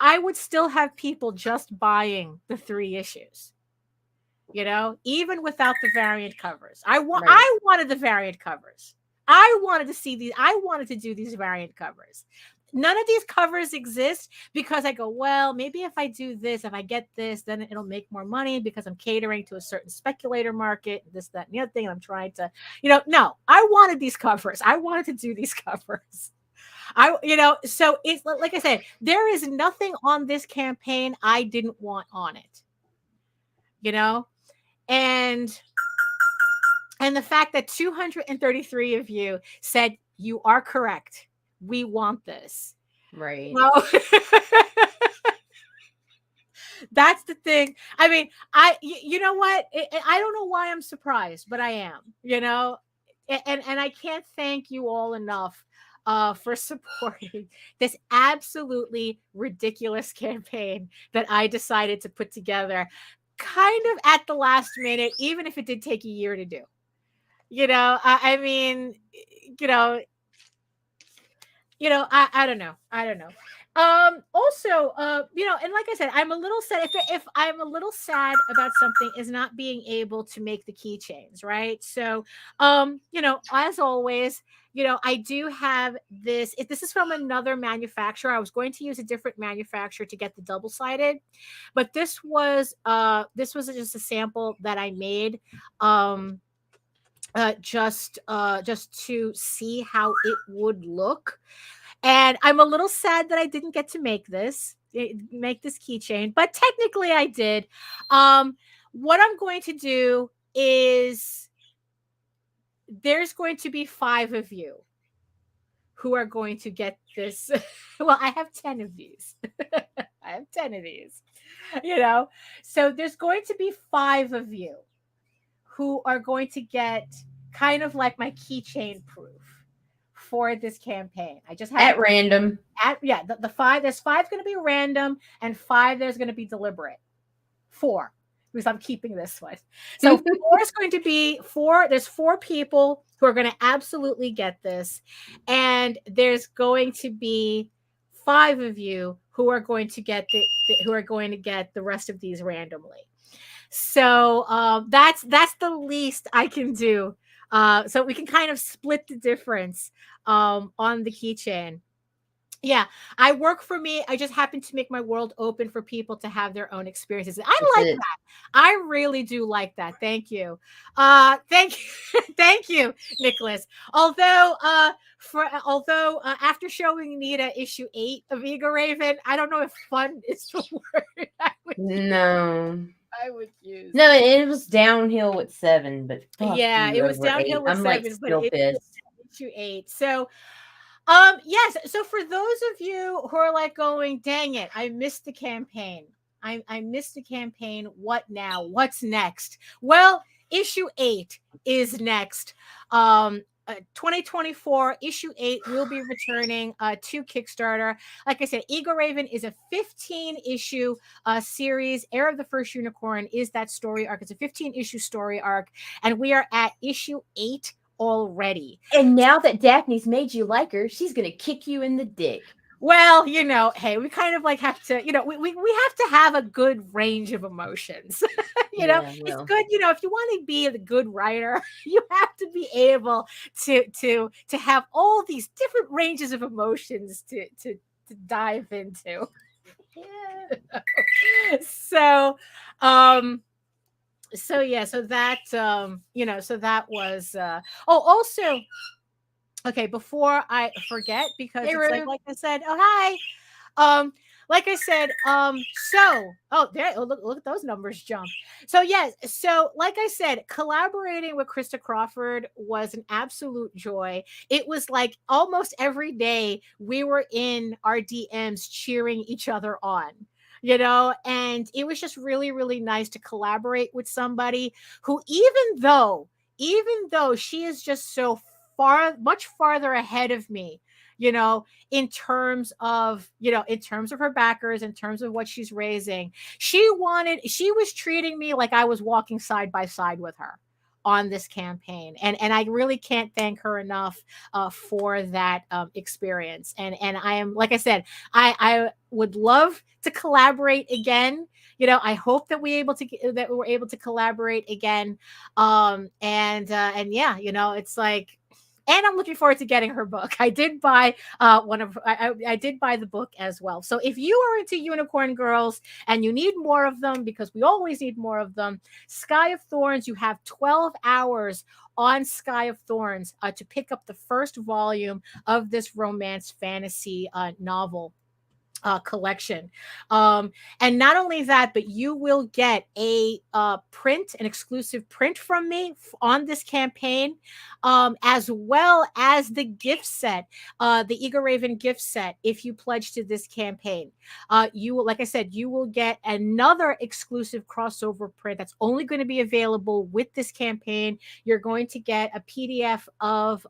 I would still have people just buying the 3 issues. Even without the variant covers. I wanted the variant covers. I wanted to see these. I wanted to do these variant covers. None of these covers exist because I go, well, maybe if I do this, if I get this, then it'll make more money because I'm catering to a certain speculator market, this, that, and the other thing. And I'm trying to, no, I wanted these covers. I wanted to do these covers. So it's like I said, there is nothing on this campaign I didn't want on it, and the fact that 233 of you said you are correct. We want this. Right. Well, that's the thing. I mean, you know what? I don't know why I'm surprised, but I am, and I can't thank you all enough for supporting this absolutely ridiculous campaign that I decided to put together kind of at the last minute, even if it did take a year to do. I mean, I don't know. Also, and like I said, I'm a little sad if I'm a little sad about something is not being able to make the keychains, right? So, as always, I do have this. If this is from another manufacturer, I was going to use a different manufacturer to get the double-sided, but this was just a sample that I made. Just to see how it would look. And I'm a little sad that I didn't get to make this keychain, but technically I did. What I'm going to do is there's going to be 5 of you who are going to get this. Well, I have 10 of these. I have 10 of these, so there's going to be 5 of you who are going to get kind of like my keychain proof for this campaign. I just have at random. The 5. There's 5 going to be random, and 5 there's going to be deliberate. 4, because I'm keeping this one. So 4 is going to be 4. There's 4 people who are going to absolutely get this, and there's going to be 5 of you who are going to get the rest of these randomly. So that's the least I can do. So we can kind of split the difference on the keychain. Yeah, I work for me. I just happen to make my world open for people to have their own experiences. I like that. I really do like that. Thank you. Thank you, Nicholas. Although after showing Nita issue 8 of Eagle Raven, I don't know if fun is the word I would use. No, it was downhill with 7, but it was downhill with 7, like, but it was issue 8. So yes. So for those of you who are like going, dang it, I missed the campaign. I missed the campaign. What now? What's next? Well, issue 8 is next. 2024 issue 8 will be returning to Kickstarter. Like I said, Eagle Raven is a 15-issue series. Heir of the First Unicorn is that story arc. It's a 15-issue story arc, and we are at issue 8 already. And now that Daphne's made you like her, she's gonna kick you in the dick. Well, hey, we kind of like have to, we have to have a good range of emotions. It's good, if you want to be a good writer, you have to be able to have all these different ranges of emotions to dive into. Yeah. So so that so that was also okay, before I forget, because Hey, it's Rue. like I said, oh hi. Like I said, look at those numbers jump. So yes, so like I said, collaborating with Krista Crawford was an absolute joy. It was like almost every day we were in our DMs cheering each other on. And it was just really, really nice to collaborate with somebody who, even though she is just so much farther ahead of me, in terms of her backers, in terms of what she's raising, she was treating me like I was walking side by side with her on this campaign, and I really can't thank her enough for that experience. And I am, like I said, I would love to collaborate again. I hope that we're able to collaborate again. And yeah, it's like, and I'm looking forward to getting her book. I did buy I did buy the book as well. So if you are into Unicorn Girls and you need more of them, because we always need more of them, Sky of Thorns, you have 12 hours on Sky of Thorns to pick up the first volume of this romance fantasy novel collection. And not only that, but you will get an exclusive print from me on this campaign, as well as the gift set, the Eager Raven gift set. If you pledge to this campaign, you will, like I said, you will get another exclusive crossover print that's only going to be available with this campaign. You're going to get a PDF of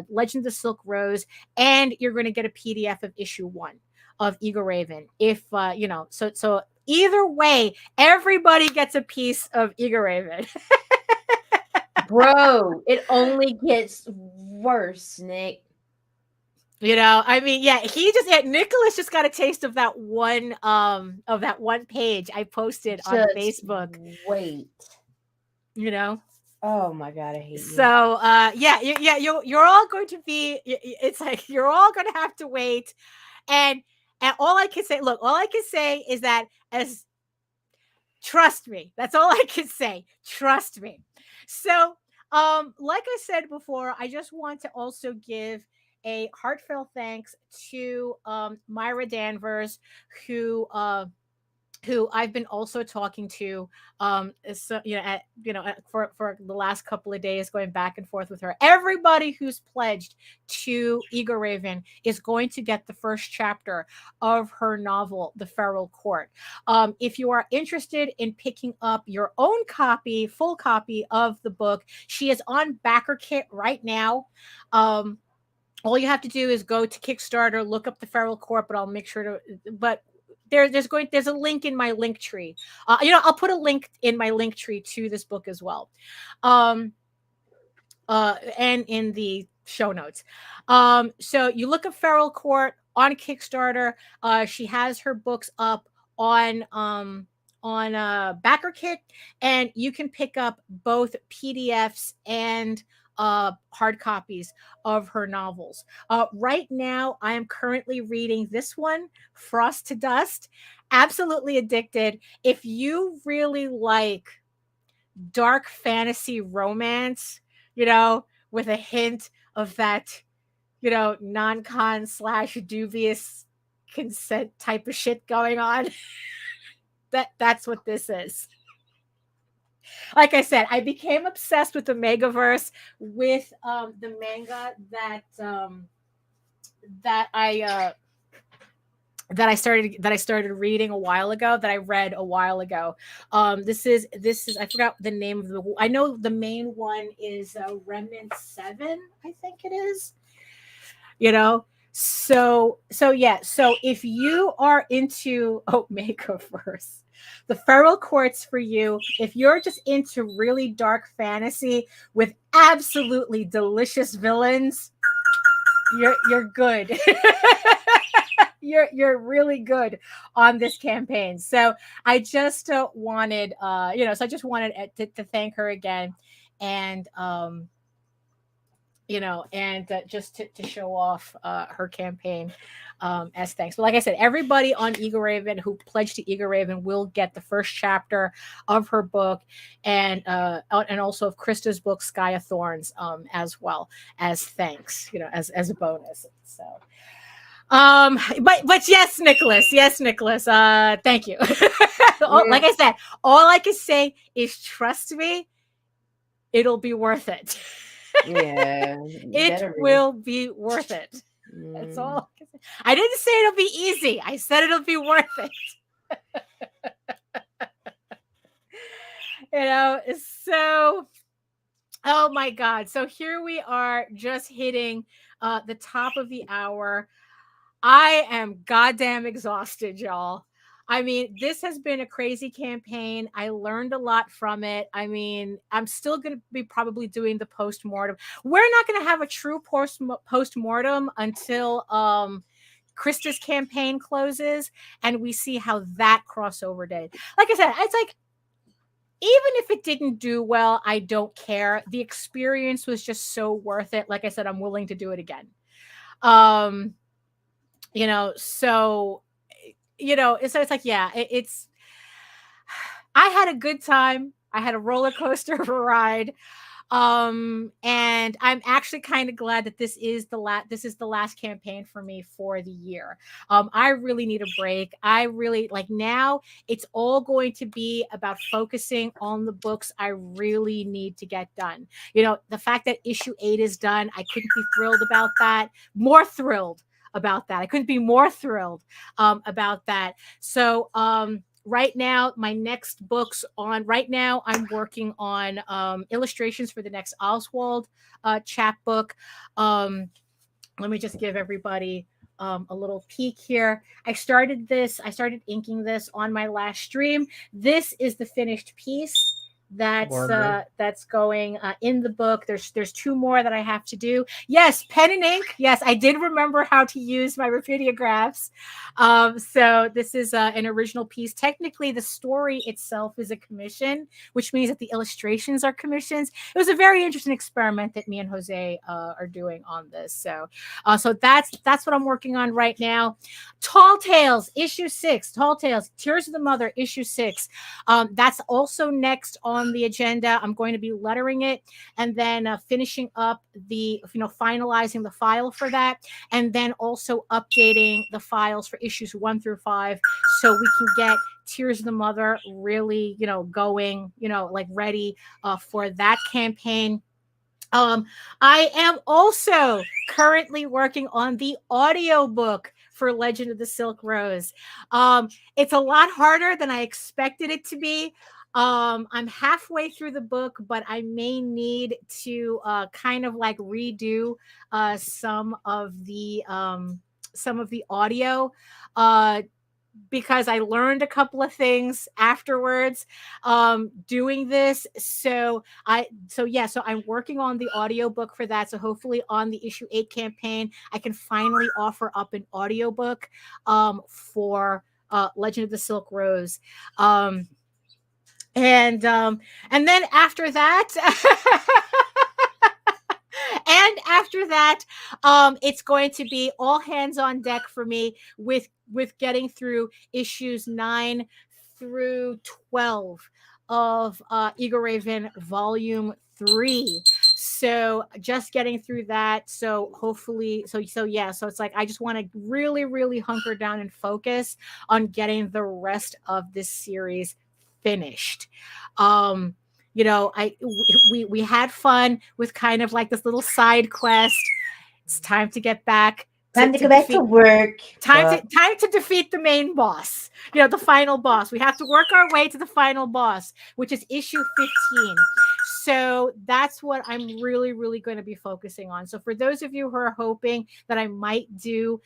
Legend of Silk Rose, and you're going to get a PDF of issue 1 of Eager Raven. If so either way, everybody gets a piece of Eager Raven. Bro, it only gets worse, Nick. I mean, yeah, Nicholas just got a taste of that one page I posted on Facebook. Wait. Oh my God, I hate you. So you're all going to be, it's like you're all going to have to wait. And all I can say is that, trust me. That's all I can say. Trust me. So, like I said before, I just want to also give a heartfelt thanks to Myra Danvers, who I've been also talking to, for the last couple of days, going back and forth with her. Everybody who's pledged to Eager Raven is going to get the first chapter of her novel, The Feral Court. If you are interested in picking up your own full copy of the book, she is on BackerKit right now. All you have to do is go to Kickstarter, look up The Feral Court, but I'll make sure to, there's a link in my link tree. I'll put a link in my link tree to this book as well. And in the show notes. So you look at Feral Court on Kickstarter. She has her books up on BackerKit, and you can pick up both PDFs and hard copies of her novels. Right now, I am currently reading this one, Frost to Dust. Absolutely addicted. If you really like dark fantasy romance, with a hint of that, non-con / dubious consent type of shit going on, that's what this is. Like I said, I became obsessed with the Megaverse with the manga that I started reading a while ago, that I read a while ago. This is I forgot the name of I know the main one is Remnant 7, I think it is. So if you are into Megaverse, The Feral Court's for you. If you're just into really dark fantasy with absolutely delicious villains, you're good. You're really good on this campaign. So I just wanted to thank her again, and and just to show off her campaign as thanks. But like I said, everybody on Eagle Raven who pledged to Eagle Raven will get the first chapter of her book, and also of Krista's book Sky of Thorns, as well as thanks, as a bonus. So but yes, Nicholas, thank you. Like I said, all I can say is trust me, it'll be worth it. Yeah, it will be worth it. That's all I can say. I didn't say it'll be easy. I said it'll be worth it. So, oh my God. So here we are, just hitting the top of the hour. I am goddamn exhausted, y'all. I mean, this has been a crazy campaign. I learned a lot from it. I mean, I'm still going to be probably doing the post-mortem. We're not going to have a true post-mortem until Krista's campaign closes and we see how that crossover did. Like I said, it's like, even if it didn't do well, I don't care. The experience was just so worth it. Like I said, I'm willing to do it again. So it's like, yeah, it's, I had a good time. I had a roller coaster of a ride. And I'm actually kind of glad that this is the last campaign for me for the year. I really need a break. I really now it's all going to be about focusing on the books I really need to get done. The fact that issue 8 is done, I couldn't be thrilled about that. More thrilled about that. I couldn't be more thrilled about that. So right now, my next books right now, I'm working on illustrations for the next Oswald chapbook. Let me just give everybody a little peek here. I started inking this on my last stream. This is the finished piece that's going in the book. There's 2 more that I have to do. Yes, pen and ink. Yes, I did remember how to use my Rapidographs. So this is an original piece. Technically, the story itself is a commission, which means that the illustrations are commissions. It was a very interesting experiment that me and Jose are doing on this. So that's what I'm working on right now. Tall Tales, issue 6. Tall Tales, Tears of the Mother, issue 6. That's also next on the agenda. I'm going to be lettering it and then finishing up finalizing the file for that, and then also updating the files for issues 1 through 5 so we can get Tears of the Mother really going ready for that campaign. I am also currently working on the audiobook for Legend of the Silk Rose. It's a lot harder than I expected it to be. I'm halfway through the book, but I may need to kind of redo some of the audio because I learned a couple of things afterwards doing this. So I'm working on the audiobook for that. So hopefully on the issue 8 campaign, I can finally offer up an audiobook for Legend of the Silk Rose. And then after that, it's going to be all hands on deck for me with getting through issues 9 through 12 of Eagle Raven Volume 3. So just getting through that. So hopefully, so it's like I just want to really, really hunker down and focus on getting the rest of this series finished. We had fun with kind of this little side quest. It's time to get back. Time to go back to work. Time to defeat the main boss. The final boss. We have to work our way to the final boss, which is issue 15. So that's what I'm really, really going to be focusing on. So for those of you who are hoping that I might do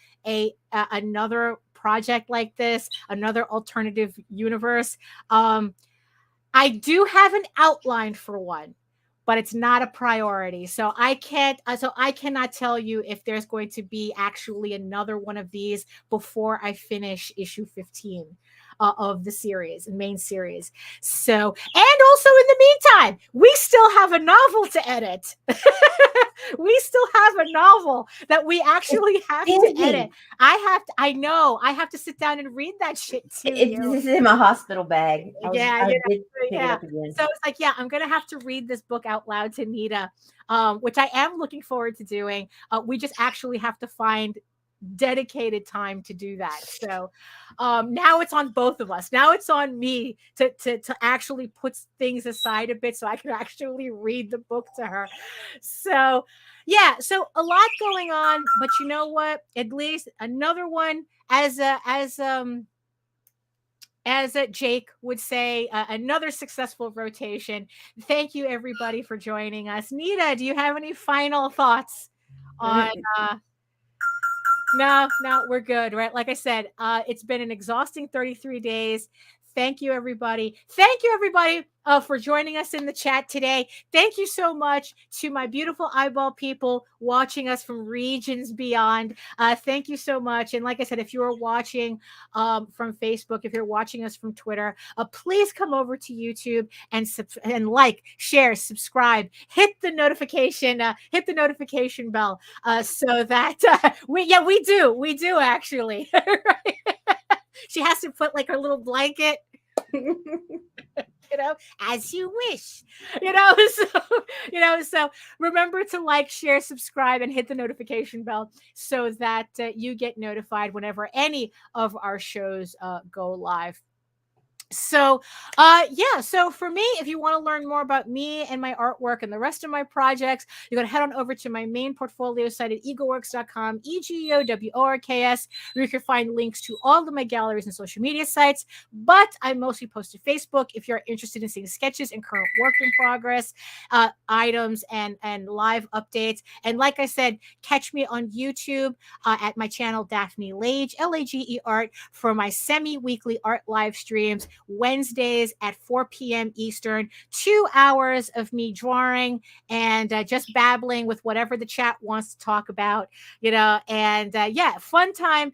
another project like this, another alternative universe, I do have an outline for one, but it's not a priority. So I cannot tell you if there's going to be actually another one of these before I finish issue 15. of the series, the main series. So, and also in the meantime, we still have a novel to edit. We still have a novel that we actually have to edit. I know, I have to sit down and read that shit too. This is in my hospital bag. Yeah. I did pick it up again. So it's like, yeah, I'm going to have to read this book out loud to Nita, which I am looking forward to doing. We just actually have to find dedicated time to do that. So now it's on both of us. Now it's on me to actually put things aside a bit so I can actually read the book to her. So yeah, so a lot going on, but you know what? At least another one as Jake would say, another successful rotation. Thank you everybody for joining us. Nita, do you have any final thoughts on No, we're good, right? Like I said, it's been an exhausting 33 days. Thank you, everybody. Thank you, everybody, for joining us in the chat today. Thank you so much to my beautiful eyeball people watching us from regions beyond. Thank you so much. And like I said, if you are watching from Facebook, if you're watching us from Twitter, please come over to YouTube and like, share, subscribe, hit the notification bell, so that we do actually. She has to put like her little blanket, as you wish, so remember to like, share, subscribe, and hit the notification bell so that you get notified whenever any of our shows go live. So so for me, if you want to learn more about me and my artwork and the rest of my projects, you're going to head on over to my main portfolio site at egoworks.com, EGOWORKS, where you can find links to all of my galleries and social media sites. But I mostly post to Facebook if you're interested in seeing sketches and current work in progress, items and live updates. And like I said, catch me on YouTube at my channel Daphne Lage, Lage art, for my semi-weekly art live streams Wednesdays at 4 p.m. Eastern. 2 hours of me drawing and just babbling with whatever the chat wants to talk about, and fun time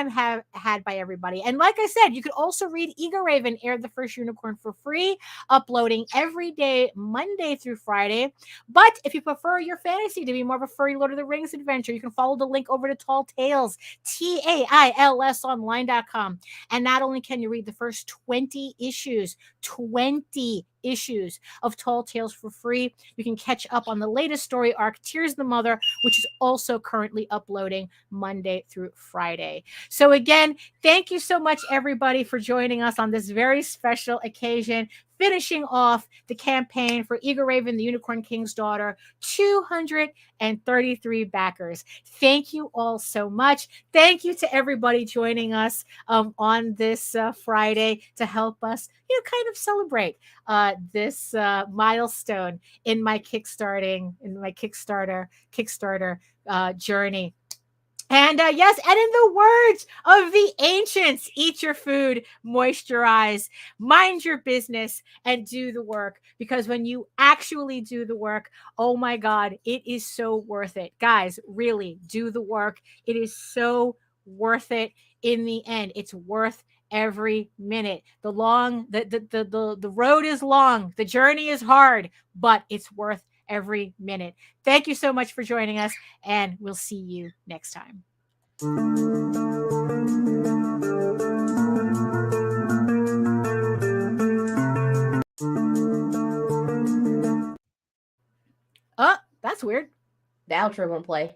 had by everybody. And like I said, you could also read Eager Raven Air the First Unicorn for free, uploading every day, Monday through Friday. But if you prefer your fantasy to be more of a furry Lord of the Rings adventure, you can follow the link over to Tall Tales, TAILS online.com. And not only can you read the first 20 issues of Tall Tales for free, you can catch up on the latest story arc, Tears the Mother, which is also currently uploading Monday through Friday. So again, thank you so much, everybody, for joining us on this very special occasion, finishing off the campaign for Eager Raven, the Unicorn King's Daughter, 233 backers. Thank you all so much. Thank you to everybody joining us on this Friday to help us, kind of celebrate this milestone in my Kickstarter journey. And yes, and in the words of the ancients, eat your food, moisturize, mind your business, and do the work. Because when you actually do the work, oh my God, it is so worth it. Guys, really do the work. It is so worth it in the end. It's worth every minute. The road is long, the journey is hard, but it's worth every minute. Thank you so much for joining us, and we'll see you next time. Oh, that's weird. The outro won't play.